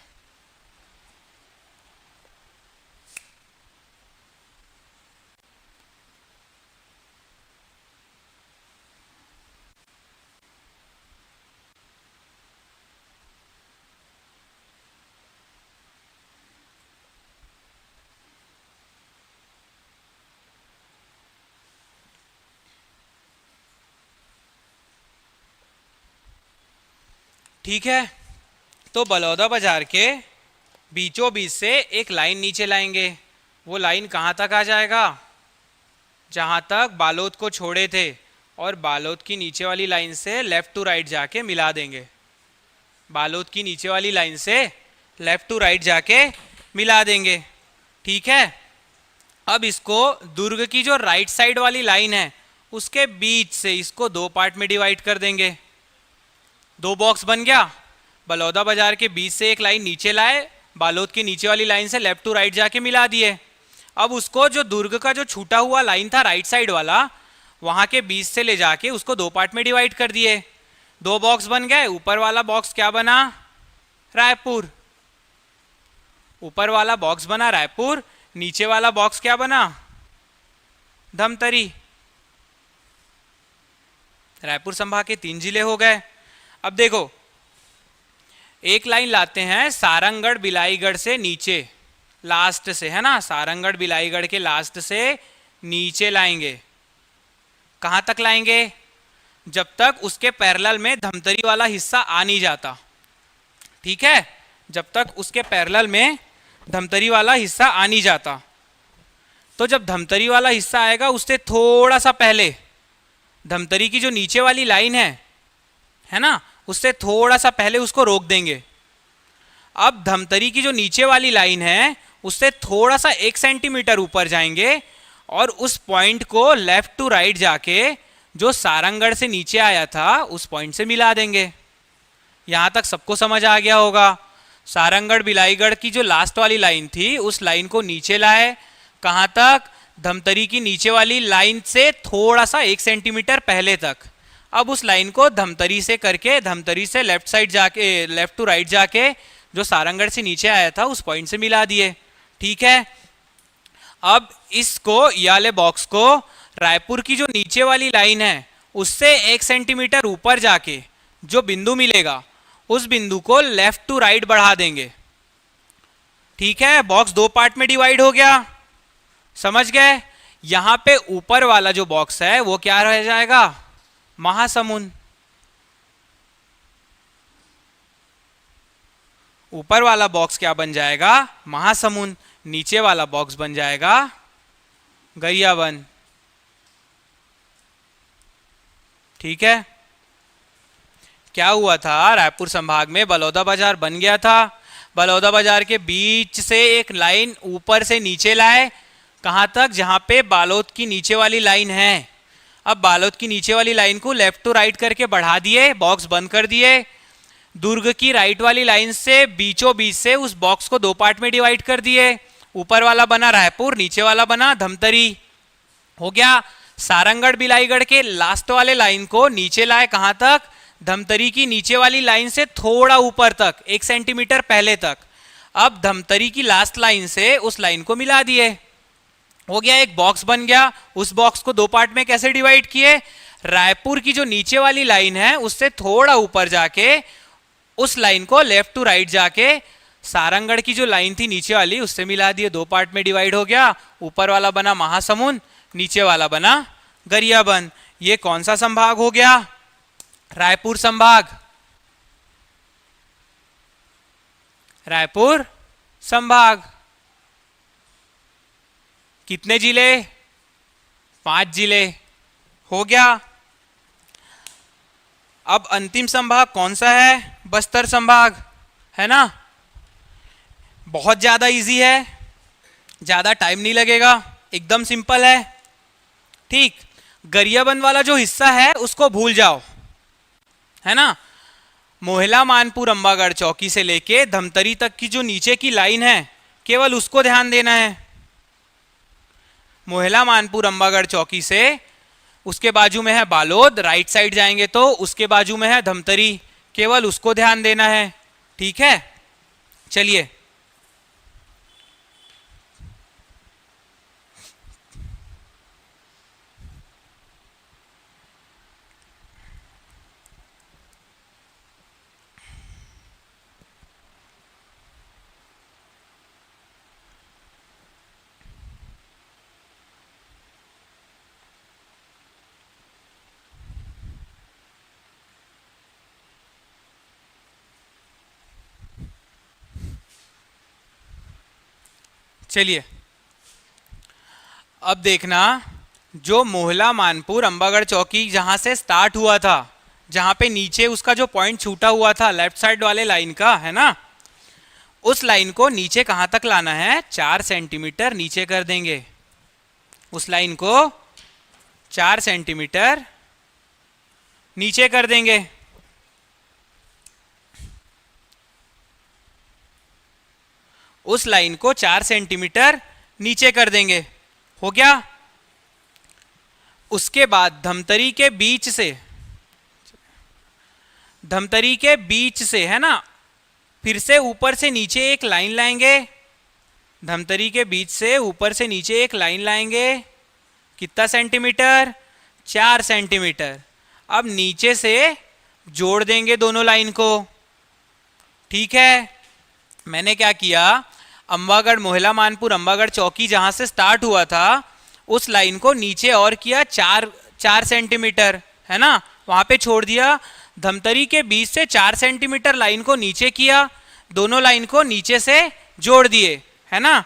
A: ठीक है, तो बलौदा बाजार के बीचों बीच से एक लाइन नीचे लाएंगे। वो लाइन कहाँ तक आ जाएगा? जहाँ तक बालोद को छोड़े थे, और बालोद की नीचे वाली लाइन से लेफ्ट टू राइट जाके मिला देंगे। बालोद की नीचे वाली लाइन से लेफ्ट टू राइट जाके मिला देंगे। ठीक है, अब इसको दुर्ग की जो राइट साइड वाली लाइन है उसके बीच से इसको दो पार्ट में डिवाइड कर देंगे। दो बॉक्स बन गया। बलौदा बाजार के बीच से एक लाइन नीचे लाए, बालोद की नीचे वाली लाइन से लेफ्ट टू राइट जाके मिला दिए। अब उसको जो दुर्ग का जो छूटा हुआ लाइन था राइट साइड वाला, वहां के बीच से ले जाके उसको दो पार्ट में डिवाइड कर दिए। दो बॉक्स बन गए। ऊपर वाला बॉक्स क्या बना? रायपुर। ऊपर वाला बॉक्स बना रायपुर, नीचे वाला बॉक्स क्या बना? धमतरी। रायपुर संभाग के 3 जिले हो गए। अब देखो, एक लाइन लाते हैं सारंगढ़ बिलाईगढ़ से नीचे, लास्ट से, है ना, सारंगढ़ बिलाईगढ़ के लास्ट से नीचे लाएंगे। कहां तक लाएंगे? जब तक उसके पैरेलल में धमतरी वाला हिस्सा आ नहीं जाता। ठीक है, जब तक उसके पैरेलल में धमतरी वाला हिस्सा आ नहीं जाता। तो जब धमतरी वाला हिस्सा आएगा उससे थोड़ा सा पहले धमतरी की जो नीचे वाली लाइन है ना, उससे थोड़ा सा पहले उसको रोक देंगे। अब धमतरी की जो नीचे वाली लाइन है उससे थोड़ा सा 1 सेंटीमीटर ऊपर जाएंगे और उस पॉइंट को लेफ्ट टू राइट जाके जो सारंगढ़ से नीचे आया था उस पॉइंट से मिला देंगे। यहां तक सबको समझ आ गया होगा। सारंगढ़ बिलाईगढ़ की जो लास्ट वाली लाइन थी उस लाइन को नीचे लाए। कहां तक? धमतरी की नीचे वाली लाइन से थोड़ा सा 1 सेंटीमीटर पहले तक। अब उस लाइन को धमतरी से करके, धमतरी से लेफ्ट साइड जाके, लेफ्ट टू राइट जाके जो सारंगढ़ से नीचे आया था उस पॉइंट से मिला दिए। ठीक है, अब इसको, ये वाले बॉक्स को रायपुर की जो नीचे वाली लाइन है उससे 1 सेंटीमीटर ऊपर जाके जो बिंदु मिलेगा उस बिंदु को लेफ्ट टू राइट बढ़ा देंगे। ठीक है, बॉक्स दो पार्ट में डिवाइड हो गया। समझ गए? यहां पे ऊपर वाला जो बॉक्स है वो क्या रह जाएगा? महासमुंद। ऊपर वाला बॉक्स क्या बन जाएगा? महासमुंद। नीचे वाला बॉक्स बन जाएगा गरियाबंद। ठीक है, क्या हुआ था? रायपुर संभाग में बलौदा बाजार बन गया था। बलौदा बाजार के बीच से एक लाइन ऊपर से नीचे लाए। कहां तक? जहां पे बालोद की नीचे वाली लाइन है। अब बालोद की नीचे वाली लाइन को लेफ्ट टू राइट करके बढ़ा दिए, बॉक्स बंद कर दिए। दुर्ग की राइट वाली लाइन से बीचों बीच से उस बॉक्स को दो पार्ट में डिवाइड कर दिए। ऊपर वाला बना रायपुर, नीचे वाला बना धमतरी। हो गया। सारंगढ़ बिलाईगढ़ के लास्ट वाले लाइन को नीचे लाए। कहां तक? धमतरी की नीचे वाली लाइन से थोड़ा ऊपर तक, 1 सेंटीमीटर पहले तक। अब धमतरी की लास्ट लाइन से उस लाइन को मिला दिए। हो गया, एक बॉक्स बन गया। उस बॉक्स को दो पार्ट में कैसे डिवाइड किए? रायपुर की जो नीचे वाली लाइन है उससे थोड़ा ऊपर जाके उस लाइन को लेफ्ट टू राइट जाके सारंगढ़ की जो लाइन थी नीचे वाली उससे मिला दिए, दो पार्ट में डिवाइड हो गया, ऊपर वाला बना महासमुंद, नीचे वाला बना गरियाबंद। ये कौन सा संभाग हो गया? रायपुर संभाग। रायपुर संभाग। कितने जिले? 5 जिले हो गया। अब अंतिम संभाग कौन सा है? बस्तर संभाग, है ना। बहुत ज्यादा इजी है, ज्यादा टाइम नहीं लगेगा, एकदम सिंपल है। ठीक, गरियाबंद वाला जो हिस्सा है उसको भूल जाओ, है ना। मोहला मानपुर अंबागढ़ चौकी से लेके धमतरी तक की जो नीचे की लाइन है केवल उसको ध्यान देना है। मोहला मानपुर अंबागढ़ चौकी से उसके बाजू में है बालोद, राइट साइड जाएंगे तो उसके बाजू में है धमतरी, केवल उसको ध्यान देना है। ठीक है, चलिए चलिए अब देखना, जो मोहला मानपुर अंबागढ़ चौकी जहां से स्टार्ट हुआ था, जहां पे नीचे उसका जो पॉइंट छूटा हुआ था लेफ्ट साइड वाले लाइन का, है ना, उस लाइन को नीचे कहां तक लाना है? 4 सेंटीमीटर नीचे कर देंगे। उस लाइन को 4 सेंटीमीटर नीचे कर देंगे। उस लाइन को 4 सेंटीमीटर नीचे कर देंगे, हो गया। उसके बाद धमतरी के बीच से, धमतरी के बीच से, है ना, फिर से ऊपर से नीचे एक लाइन लाएंगे। धमतरी के बीच से ऊपर से नीचे एक लाइन लाएंगे, कितना सेंटीमीटर? 4 सेंटीमीटर। अब नीचे से जोड़ देंगे दोनों लाइन को। ठीक है, मैंने क्या किया, अंबागढ़ मोहला मानपुर अंबागढ़ चौकी जहां से स्टार्ट हुआ था उस लाइन को नीचे और किया 4 सेंटीमीटर, है ना, वहां पे छोड़ दिया। धमतरी के बीच से 4 सेंटीमीटर लाइन को नीचे किया, दोनों लाइन को नीचे से जोड़ दिए, है ना।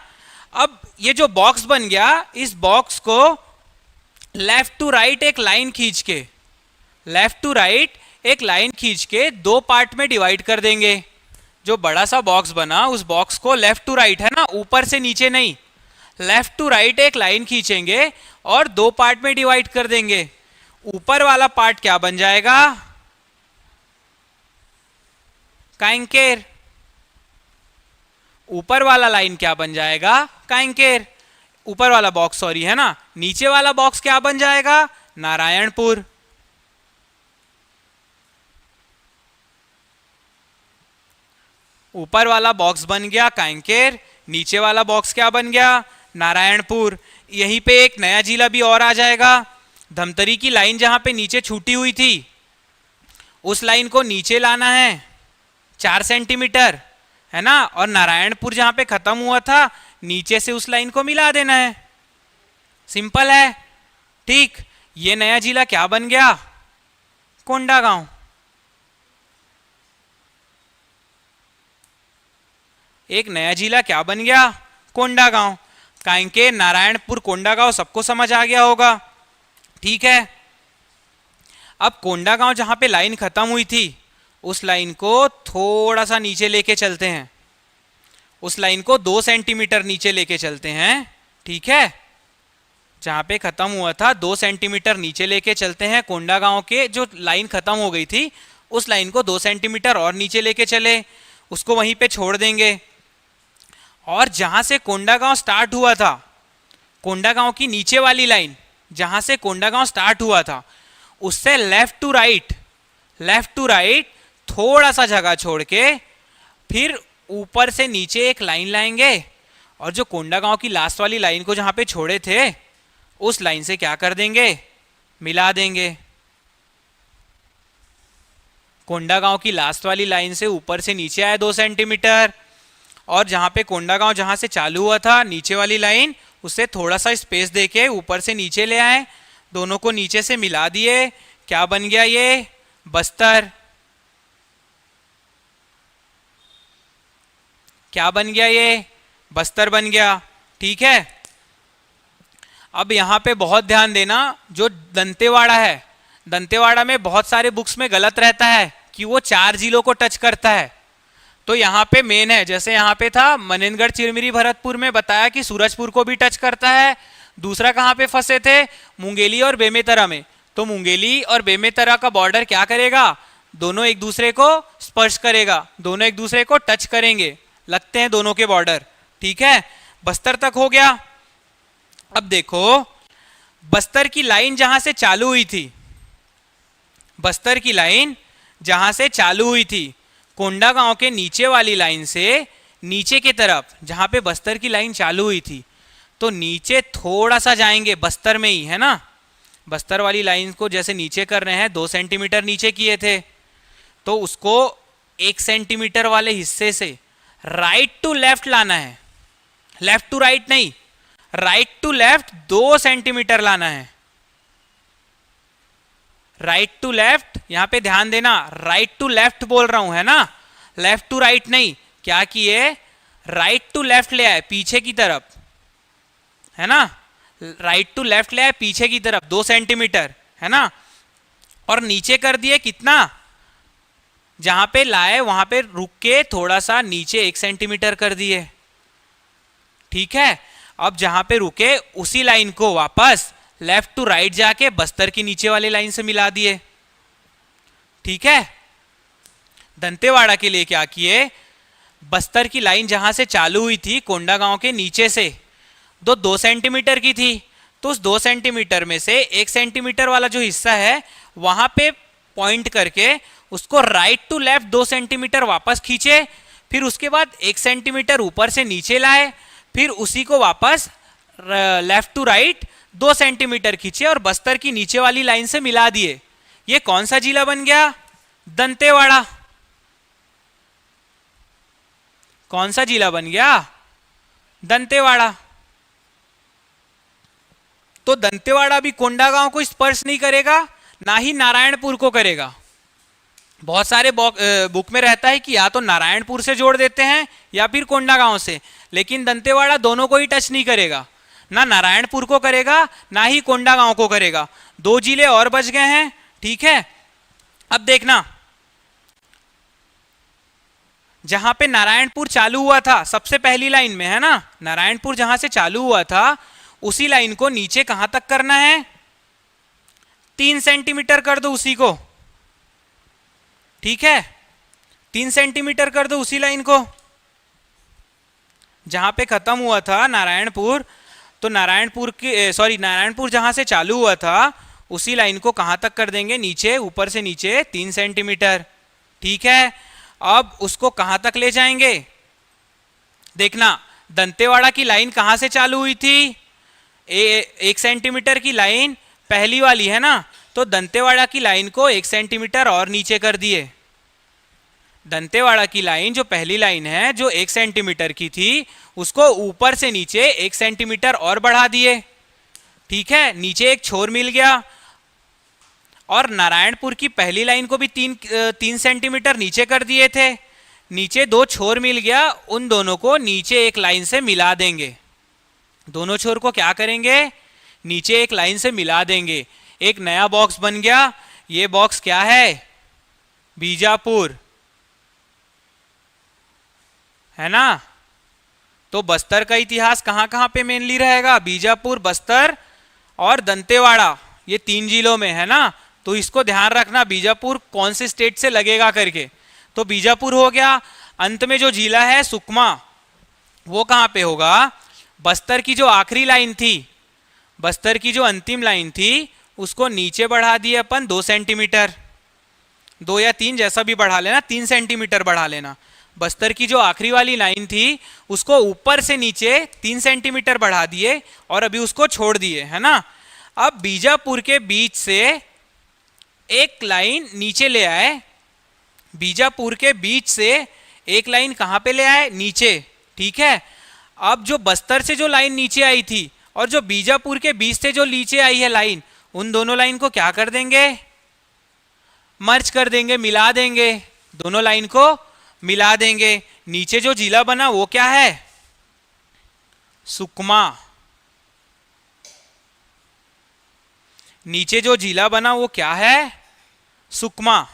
A: अब ये जो बॉक्स बन गया, इस बॉक्स को लेफ्ट टू राइट एक लाइन खींच के, लेफ्ट टू राइट एक लाइन खींच के 2 पार्ट में डिवाइड कर देंगे। जो बड़ा सा बॉक्स बना उस बॉक्स को लेफ्ट टू राइट, है ना, ऊपर से नीचे नहीं, लेफ्ट टू राइट एक लाइन खींचेंगे और 2 पार्ट में डिवाइड कर देंगे। ऊपर वाला पार्ट क्या बन जाएगा? काइंकेर। ऊपर वाला लाइन क्या बन जाएगा? काइंकेर। ऊपर वाला बॉक्स, सॉरी, है ना। नीचे वाला बॉक्स क्या बन जाएगा? नारायणपुर। ऊपर वाला बॉक्स बन गया काइंकेर, नीचे वाला बॉक्स क्या बन गया? नारायणपुर। यहीं पे एक नया जिला भी और आ जाएगा। धमतरी की लाइन जहां पे नीचे छूटी हुई थी उस लाइन को नीचे लाना है 4 सेंटीमीटर, है ना, और नारायणपुर जहां पे खत्म हुआ था नीचे से उस लाइन को मिला देना है। सिंपल है। ठीक, ये नया जिला क्या बन गया? कोंडागांव। एक नया जिला क्या बन गया? कोंडागांव। काइंकेर, नारायणपुर, कोंडागांव सबको समझ आ गया होगा। ठीक है, अब कोंडागांव जहां पे लाइन खत्म हुई थी उस लाइन को थोड़ा सा नीचे लेके चलते हैं, उस लाइन को 2 सेंटीमीटर नीचे लेके चलते हैं। ठीक है, जहां पे खत्म हुआ था 2 सेंटीमीटर नीचे लेके चलते हैं। कोंडागांव के जो लाइन खत्म हो गई थी उस लाइन को 2 सेंटीमीटर और नीचे लेके चले, उसको वहीं पे छोड़ देंगे। और जहां से कोंडागांव स्टार्ट हुआ था, कोंडागांव की नीचे वाली लाइन जहां से कोंडागांव स्टार्ट हुआ था उससे लेफ्ट टू राइट थोड़ा सा जगह छोड़ के फिर ऊपर से नीचे एक लाइन लाएंगे और जो कोंडागांव की लास्ट वाली लाइन को जहां पे छोड़े थे उस लाइन से क्या कर देंगे? मिला देंगे। कोंडागांव की लास्ट वाली लाइन से ऊपर से नीचे आए 2 सेंटीमीटर और जहां पे कोंडागांव जहां से चालू हुआ था नीचे वाली लाइन, उससे थोड़ा सा स्पेस देके ऊपर से नीचे ले आए, दोनों को नीचे से मिला दिए, क्या बन गया ये बस्तर। क्या बन गया ये बस्तर बन गया। ठीक है, अब यहां पे बहुत ध्यान देना, जो दंतेवाड़ा है, दंतेवाड़ा में बहुत सारे बुक्स में गलत रहता है कि वो 4 जिलों को टच करता है। तो यहाँ पे मेन है, जैसे यहाँ पे था मनेंद्रगढ़ चिरमिरी भरतपुर में बताया कि सूरजपुर को भी टच करता है। दूसरा कहाँ पे फंसे थे, मुंगेली और बेमेतरा में। तो मुंगेली और बेमेतरा का बॉर्डर क्या करेगा, दोनों एक दूसरे को स्पर्श करेगा, दोनों एक दूसरे को टच करेंगे, लगते हैं दोनों के बॉर्डर। ठीक है, बस्तर तक हो गया। अब देखो बस्तर की लाइन जहां से चालू हुई थी, बस्तर की लाइन जहां से चालू हुई थी कोंडागांव के नीचे वाली लाइन से नीचे की तरफ, जहां पे बस्तर की लाइन चालू हुई थी, तो नीचे थोड़ा सा जाएंगे बस्तर में ही, है ना। बस्तर वाली लाइन को जैसे नीचे कर रहे हैं, 2 सेंटीमीटर नीचे किए थे, तो उसको 1 सेंटीमीटर वाले हिस्से से राइट टू लेफ्ट लाना है, लेफ्ट टू राइट नहीं, राइट टू लेफ्ट 2 सेंटीमीटर लाना है। राइट टू लेफ्ट, यहां पे ध्यान देना, राइट टू लेफ्ट बोल रहा हूं, है ना, लेफ्ट टू राइट नहीं। क्या किए, राइट टू लेफ्ट ले आए पीछे की तरफ, है ना, राइट टू लेफ्ट ले आए पीछे की तरफ 2 सेंटीमीटर, है ना, और नीचे कर दिए कितना, जहां पे लाए वहां पे रुक के थोड़ा सा नीचे 1 सेंटीमीटर कर दिए। ठीक है, अब जहां पे रुके उसी लाइन को वापस लेफ्ट टू राइट जाके बस्तर की नीचे वाले लाइन से मिला दिए। ठीक है, दंतेवाड़ा के लिए क्या किए, बस्तर की लाइन जहां से चालू हुई थी कोंडागांव के नीचे से, 2 सेंटीमीटर की थी, तो उस 2 सेंटीमीटर में से 1 सेंटीमीटर वाला जो हिस्सा है वहां पे पॉइंट करके उसको राइट टू लेफ्ट 2 सेंटीमीटर वापस खींचे, फिर उसके बाद 1 सेंटीमीटर ऊपर से नीचे लाए, फिर उसी को वापस लेफ्ट टू राइट 2 सेंटीमीटर खींचे और बस्तर की नीचे वाली लाइन से मिला दिए। ये कौन सा जिला बन गया, दंतेवाड़ा। कौन सा जिला बन गया, दंतेवाड़ा। तो दंतेवाड़ा भी कोंडागांव को स्पर्श नहीं करेगा, ना ही नारायणपुर को करेगा। बहुत सारे बुक में रहता है कि या तो नारायणपुर से जोड़ देते हैं या फिर कोंडागांव से, लेकिन दंतेवाड़ा दोनों को ही टच नहीं करेगा, ना नारायणपुर को करेगा ना ही कोंडागांव को करेगा। 2 जिले और बच गए हैं। ठीक है, अब देखना, जहां पे नारायणपुर चालू हुआ था सबसे पहली लाइन में, है ना, नारायणपुर जहां से चालू हुआ था उसी लाइन को नीचे कहां तक करना है, 3 सेंटीमीटर कर दो उसी को। ठीक है, 3 सेंटीमीटर कर दो उसी लाइन को, जहां पे खत्म हुआ था नारायणपुर, तो नारायणपुर जहां से चालू हुआ था उसी लाइन को कहां तक कर देंगे, नीचे, ऊपर से नीचे 3 सेंटीमीटर। ठीक है, अब उसको कहां तक ले जाएंगे, देखना, दंतेवाड़ा की लाइन कहां से चालू हुई थी, 1 सेंटीमीटर की लाइन पहली वाली, है ना, तो दंतेवाड़ा की लाइन को 1 सेंटीमीटर और नीचे कर दिए। दंतेवाड़ा की लाइन जो पहली लाइन है जो 1 सेंटीमीटर की थी उसको ऊपर से नीचे 1 सेंटीमीटर और बढ़ा दिए। ठीक है, नीचे एक छोर मिल गया, और नारायणपुर की पहली लाइन को भी 3 सेंटीमीटर नीचे कर दिए थे, नीचे 2 छोर मिल गया, उन दोनों को नीचे एक लाइन से मिला देंगे। दोनों छोर को क्या करेंगे, नीचे एक लाइन से मिला देंगे, एक नया बॉक्स बन गया। ये बॉक्स क्या है, बीजापुर, है ना। तो बस्तर का इतिहास कहां कहां पे मेनली रहेगा, बीजापुर, बस्तर और दंतेवाड़ा, ये 3 जिलों में, है ना। तो इसको ध्यान रखना, बीजापुर कौन से स्टेट से लगेगा करके। तो बीजापुर हो गया। अंत में जो जिला है सुकमा, वो कहां पे होगा, बस्तर की जो आखिरी लाइन थी, बस्तर की जो अंतिम लाइन थी उसको नीचे बढ़ा दिए अपन 2 सेंटीमीटर, 2 या 3 जैसा भी बढ़ा लेना, 3 सेंटीमीटर बढ़ा लेना। बस्तर की जो आखिरी वाली लाइन थी उसको ऊपर से नीचे 3 सेंटीमीटर बढ़ा दिए और अभी उसको छोड़ दिए, है ना। अब बीजापुर के बीच से एक लाइन नीचे ले आए, बीजापुर के बीच से एक लाइन कहां पे ले आए, नीचे, ठीक है। अब जो बस्तर से जो लाइन नीचे आई थी और जो बीजापुर के बीच से जो नीचे आई है लाइन, उन दोनों लाइन को क्या कर देंगे, मर्ज कर देंगे, मिला देंगे, दोनों लाइन को मिला देंगे। नीचे जो जिला बना वो क्या है, सुकमा। नीचे जो जिला बना वो क्या है, सुकमा।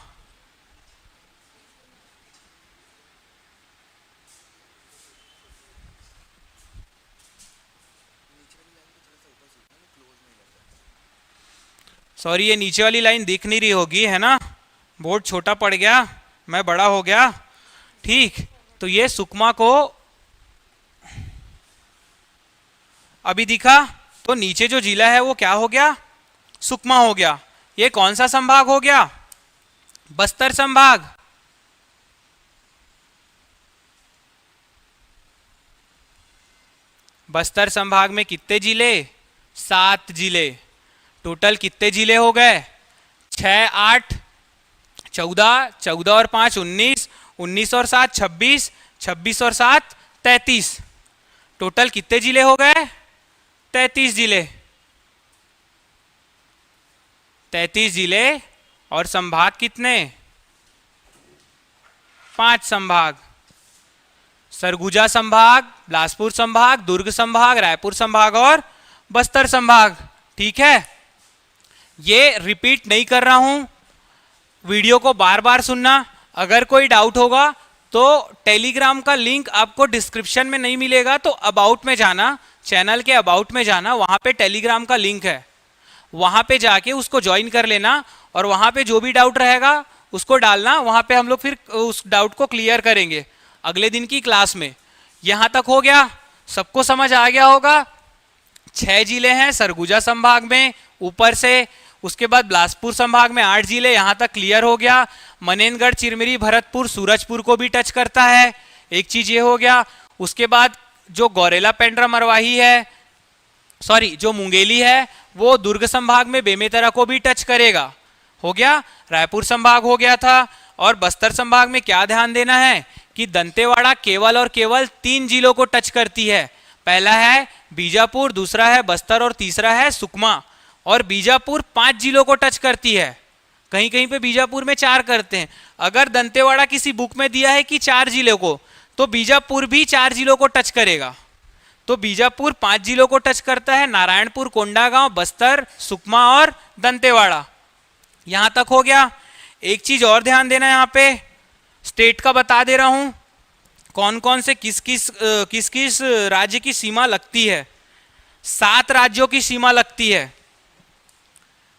A: सॉरी, ये नीचे वाली लाइन दिख नहीं रही होगी, है ना, बोर्ड छोटा पड़ गया, मैं बड़ा हो गया। ठीक, तो ये सुकमा को अभी दिखा, तो नीचे जो जिला है वो क्या हो गया, सुकमा हो गया। ये कौन सा संभाग हो गया, बस्तर संभाग। बस्तर संभाग में कितने जिले, 7 जिले। टोटल कितने जिले हो गए, 6, 8, 14, 14 और 5 19, 19 और 7 26, 26 और 7 33। टोटल कितने जिले हो गए, 33 जिले। 33 जिले और संभाग कितने, 5 संभाग। सरगुजा संभाग, बिलासपुर संभाग, दुर्ग संभाग, रायपुर संभाग और बस्तर संभाग। ठीक है, ये रिपीट नहीं कर रहा हूं, वीडियो को बार बार सुनना। अगर कोई डाउट होगा तो टेलीग्राम का लिंक आपको डिस्क्रिप्शन में नहीं मिलेगा, तो अबाउट में जाना, चैनल के अबाउट में जाना, वहां पे टेलीग्राम का लिंक है, वहां पे जाके उसको ज्वाइन कर लेना और वहां पे जो भी डाउट रहेगा उसको डालना। वहां पे हम लोग फिर उस डाउट को क्लियर करेंगे अगले दिन की क्लास में। यहां तक हो गया, सबको समझ आ गया होगा। 6 जिले हैं सरगुजा संभाग में ऊपर से, उसके बाद बिलासपुर संभाग में 8 जिले, यहां तक क्लियर हो गया। मनेनगढ़, चिरमिरी, भरतपुर, सूरजपुर को भी टच करता है, एक चीज ये हो गया। उसके बाद जो गौरेला, पेंड्रा, मरवाही है, सॉरी जो मुंगेली है, वो दुर्ग संभाग में बेमेतरा को भी टच करेगा, हो गया। रायपुर संभाग हो गया था। और बस्तर संभाग में क्या ध्यान देना है कि दंतेवाड़ा केवल और केवल 3 जिलों को टच करती है। पहला है बीजापुर, दूसरा है बस्तर और तीसरा है सुकमा। और बीजापुर 5 जिलों को टच करती है, कहीं कहीं पे बीजापुर में 4 करते हैं। अगर दंतेवाड़ा किसी बुक में दिया है कि 4 जिलों को, तो बीजापुर भी 4 जिलों को टच करेगा। तो बीजापुर 5 जिलों को टच करता है, नारायणपुर, कोंडागांव, बस्तर, सुकमा और दंतेवाड़ा। यहां तक हो गया। एक चीज और ध्यान देना, यहां पे स्टेट का बता दे रहा हूं, कौन कौन से किस किस राज्य की सीमा लगती है। 7 राज्यों की सीमा लगती है।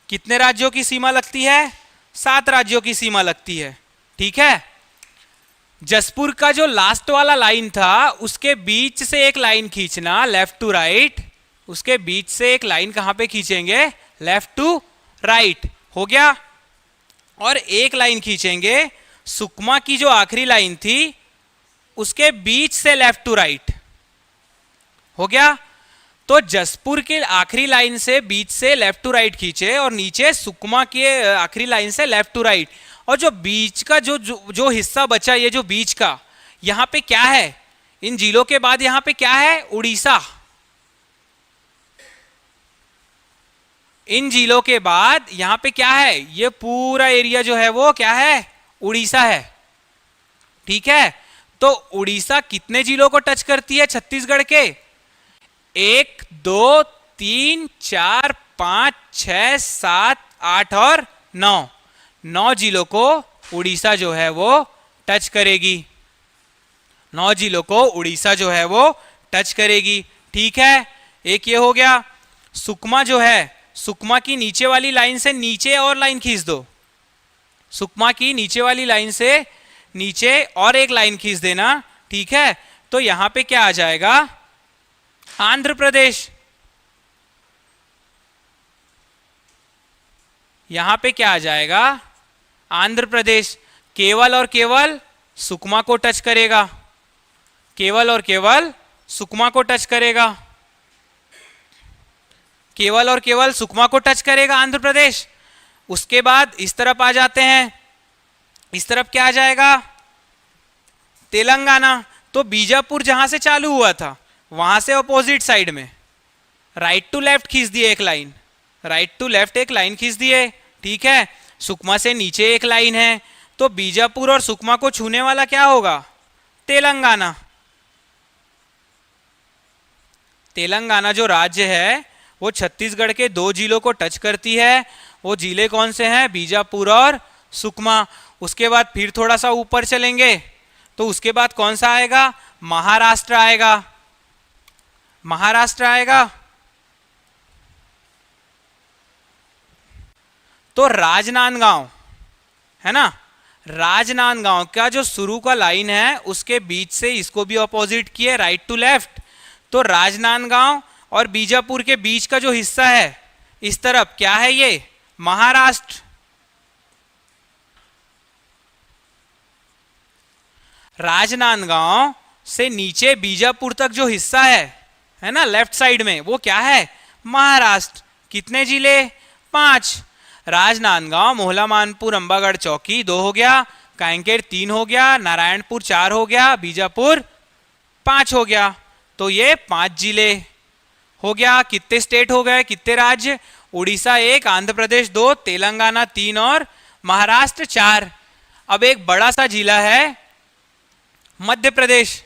A: कितने राज्यों की सीमा लगती है, 7 राज्यों की सीमा लगती है। ठीक है, जसपुर का जो लास्ट वाला लाइन था उसके बीच से एक लाइन खींचना, लेफ्ट टू राइट। उसके बीच से एक लाइन कहां पे खींचेंगे, लेफ्ट टू राइट, हो गया। और एक लाइन खींचेंगे सुकमा की जो आखिरी लाइन थी उसके बीच से लेफ्ट टू राइट, हो गया। तो जसपुर के आखिरी लाइन से बीच से लेफ्ट टू राइट खींचे और नीचे सुकमा के आखिरी लाइन से लेफ्ट टू राइट। और जो बीच का जो हिस्सा बचा, ये जो बीच का, यहां पे क्या है, इन जिलों के बाद यहां पे क्या है, उड़ीसा। इन जिलों के बाद यहां पे क्या है, ये पूरा एरिया जो है वो क्या है, उड़ीसा है। ठीक है, तो उड़ीसा कितने जिलों को टच करती है छत्तीसगढ़ के, 1 2 3 4 5 6 7 8 और 9 जिलों को उड़ीसा जो है वो टच करेगी। 9 जिलों को उड़ीसा जो है वो टच करेगी। ठीक है, एक ये हो गया। सुकमा जो है, सुकमा की नीचे वाली लाइन से नीचे और लाइन खींच दो। सुकमा की नीचे वाली लाइन से नीचे और एक लाइन खींच देना। ठीक है, तो यहां पे क्या आ जाएगा, आंध्र प्रदेश। यहां पे क्या आ जाएगा, आंध्र प्रदेश। केवल और केवल सुकमा को टच करेगा, केवल और केवल सुकमा को टच करेगा, केवल और केवल सुकमा को टच करेगा आंध्र प्रदेश। उसके बाद इस तरफ आ जाते हैं, इस तरफ क्या आ जाएगा, तेलंगाना। तो बीजापुर जहां से चालू हुआ था वहां से अपोजिट साइड में राइट टू लेफ्ट खींच दिए एक लाइन, राइट टू लेफ्ट एक लाइन खींच दिए, ठीक है। सुकमा से नीचे एक लाइन है, तो बीजापुर और सुकमा को छूने वाला क्या होगा? तेलंगाना। तेलंगाना जो राज्य है वो छत्तीसगढ़ के 2 जिलों को टच करती है। वो जिले कौन से हैं? बीजापुर और सुकमा। उसके बाद फिर थोड़ा सा ऊपर चलेंगे तो उसके बाद कौन सा आएगा? महाराष्ट्र आएगा। महाराष्ट्र आएगा। तो राजनांदगांव है ना, राजनांदगांव का जो शुरू का लाइन है उसके बीच से इसको भी अपोजिट किए राइट टू लेफ्ट। तो राजनांदगांव और बीजापुर के बीच का जो हिस्सा है इस तरफ क्या है? ये महाराष्ट्र। राजनांदगांव से नीचे बीजापुर तक जो हिस्सा है ना लेफ्ट साइड में, वो क्या है? महाराष्ट्र। कितने जिले? 5। राजनांदगांव, मोहला मानपुर, अंबागढ़ चौकी 2 हो गया, कांकेर 3 हो गया, नारायणपुर 4 हो गया, बीजापुर 5 हो गया। तो ये 5 जिले हो गया। कितने स्टेट हो गए? कितने राज्य? उड़ीसा 1, आंध्र प्रदेश 2, तेलंगाना 3 और महाराष्ट्र 4। अब एक बड़ा सा जिला है मध्य प्रदेश।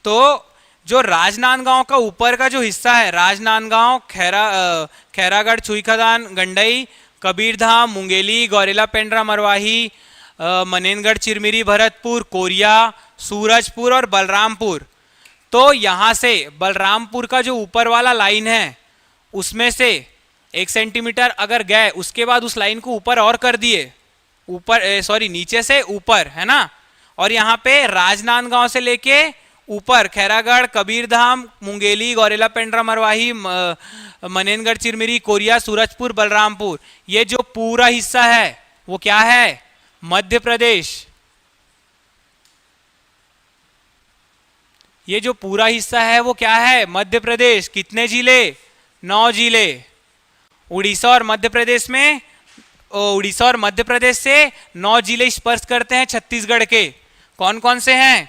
A: तो जो राजनांदगांव का ऊपर का जो हिस्सा है, राजनांदगांव, खैरागढ़, छुईखदान, गंडई, कबीरधाम, मुंगेली, गौरेला पेंड्रा, मरवाही, मनेनगढ़, चिरमिरी, भरतपुर, कोरिया, सूरजपुर और बलरामपुर। तो यहां से बलरामपुर का जो ऊपर वाला लाइन है उसमें से 1 सेंटीमीटर अगर गए, उसके बाद उस लाइन को ऊपर और कर दिए, ऊपर सॉरी नीचे से ऊपर, है ना। और यहाँ पे राजनांदगांव से लेके ऊपर खैरागढ़, कबीरधाम, मुंगेली, गौरेला पेंड्रा, मरवाही, मनेनगढ़, चिरमिरी, कोरिया, सूरजपुर, बलरामपुर, ये जो पूरा हिस्सा है वो क्या है? मध्य प्रदेश। ये जो पूरा हिस्सा है वो क्या है? मध्य प्रदेश। कितने जिले? 9 जिले। उड़ीसा और मध्य प्रदेश में, उड़ीसा और मध्य प्रदेश से 9 जिले स्पर्श करते हैं छत्तीसगढ़ के। कौन कौन से हैं?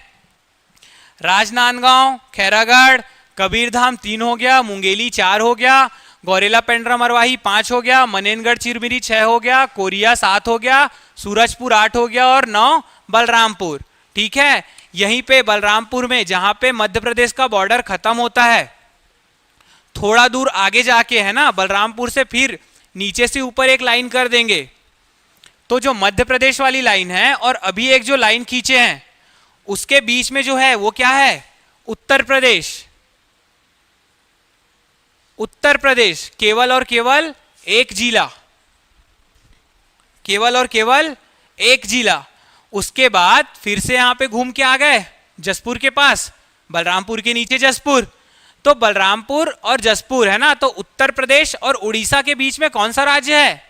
A: राजनांदगांव, खैरागढ़, कबीरधाम 3 हो गया, मुंगेली 4 हो गया, गौरेला पेंड्रा मरवाही 5 हो गया, मनेनगढ़ चिरमिरी 6 हो गया, कोरिया 7 हो गया, सूरजपुर 8 हो गया और 9 बलरामपुर। ठीक है। यहीं पे बलरामपुर में जहां पे मध्य प्रदेश का बॉर्डर खत्म होता है, थोड़ा दूर आगे जाके, है ना, बलरामपुर से फिर नीचे से ऊपर एक लाइन कर देंगे तो जो मध्य प्रदेश वाली लाइन है और अभी एक जो लाइन खींचे हैं उसके बीच में जो है वो क्या है? उत्तर प्रदेश। उत्तर प्रदेश केवल और केवल एक जिला, केवल और केवल एक जिला। उसके बाद फिर से यहां पे घूम के आ गए जसपुर के पास, बलरामपुर के नीचे जसपुर। तो बलरामपुर और जसपुर, है ना, तो उत्तर प्रदेश और उड़ीसा के बीच में कौन सा राज्य है?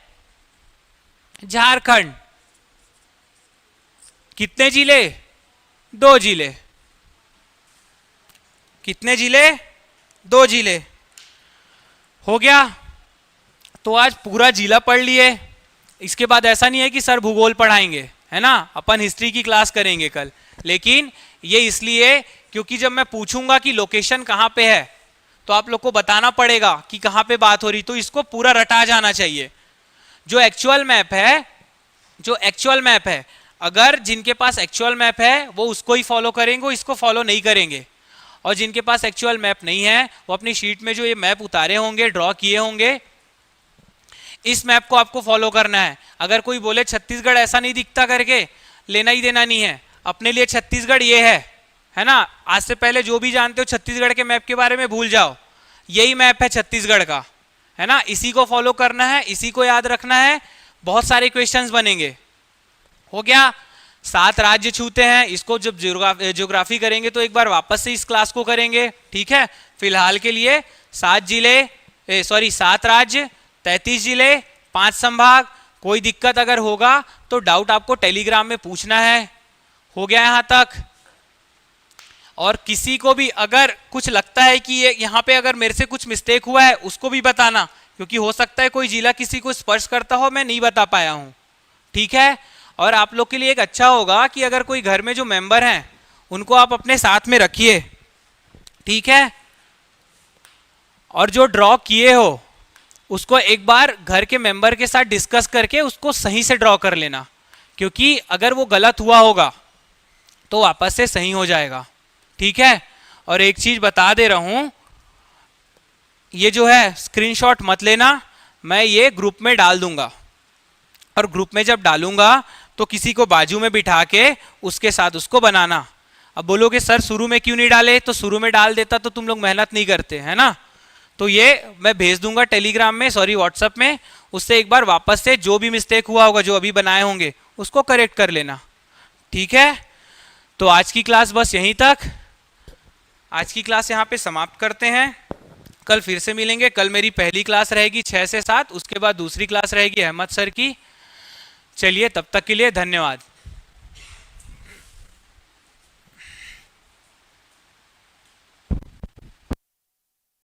A: झारखंड। कितने जिले? 2 जिले। कितने जिले? 2 जिले। हो गया। तो आज पूरा जिला पढ़ लिए। इसके बाद ऐसा नहीं है कि सर भूगोल पढ़ाएंगे, है ना, अपन हिस्ट्री की क्लास करेंगे कल। लेकिन ये इसलिए क्योंकि जब मैं पूछूंगा कि लोकेशन कहाँ पे है तो आप लोग को बताना पड़ेगा कि कहाँ पे बात हो रही, तो इसको पूरा रटा जाना चाहिए। जो एक्चुअल मैप है, जो एक्चुअल मैप है, अगर जिनके पास एक्चुअल मैप है वो उसको ही फॉलो करेंगे, वो इसको फॉलो नहीं करेंगे। और जिनके पास एक्चुअल मैप नहीं है वो अपनी शीट में जो ये मैप उतारे होंगे, ड्रॉ किए होंगे, इस मैप को आपको फॉलो करना है। अगर कोई बोले छत्तीसगढ़ ऐसा नहीं दिखता करके, लेना ही देना नहीं है। अपने लिए छत्तीसगढ़ ये है ना। आज से पहले जो भी जानते हो छत्तीसगढ़ के मैप के बारे में भूल जाओ, यही मैप है छत्तीसगढ़ का, है ना। इसी को फॉलो करना है, इसी को याद रखना है, बहुत सारे क्वेश्चंस बनेंगे। हो गया। 7 राज्य छूते हैं। इसको जब ज्योग्राफी करेंगे तो एक बार वापस से इस क्लास को करेंगे, ठीक है। फिलहाल के लिए 7 राज्य, 33 जिले, 5 संभाग। कोई दिक्कत अगर होगा तो डाउट आपको टेलीग्राम में पूछना है। हो गया यहां तक। और किसी को भी अगर कुछ लगता है कि ये यहाँ पे अगर मेरे से कुछ मिस्टेक हुआ है उसको भी बताना, क्योंकि हो सकता है कोई जिला किसी को स्पर्श करता हो, मैं नहीं बता पाया हूं, ठीक है। और आप लोग के लिए एक अच्छा होगा कि अगर कोई घर में जो मेंबर हैं उनको आप अपने साथ में रखिए, ठीक है। और जो ड्रॉ किए हो उसको एक बार घर के मेंबर के साथ डिस्कस करके उसको सही से ड्रॉ कर लेना, क्योंकि अगर वो गलत हुआ होगा तो वापस से सही हो जाएगा, ठीक है। और एक चीज बता दे रहा हूं, ये जो है स्क्रीनशॉट मत लेना, मैं ये ग्रुप में डाल दूंगा, और ग्रुप में जब डालूंगा तो किसी को बाजू में बिठा के उसके साथ उसको बनाना। अब बोलोगे सर शुरू में क्यों नहीं डाले, तो शुरू में डाल देता तो तुम लोग मेहनत नहीं करते, है ना। तो ये मैं भेज दूंगा टेलीग्राम में, सॉरी व्हाट्सएप में, उससे एक बार वापस से जो भी मिस्टेक हुआ होगा, जो अभी बनाए होंगे, उसको करेक्ट कर लेना, ठीक है। तो आज की क्लास बस यहीं तक, आज की क्लास यहाँ पे समाप्त करते हैं। कल फिर से मिलेंगे। कल मेरी पहली क्लास रहेगी 6 से 7, उसके बाद दूसरी क्लास रहेगी अहमद सर की। चलिए तब तक के लिए धन्यवाद।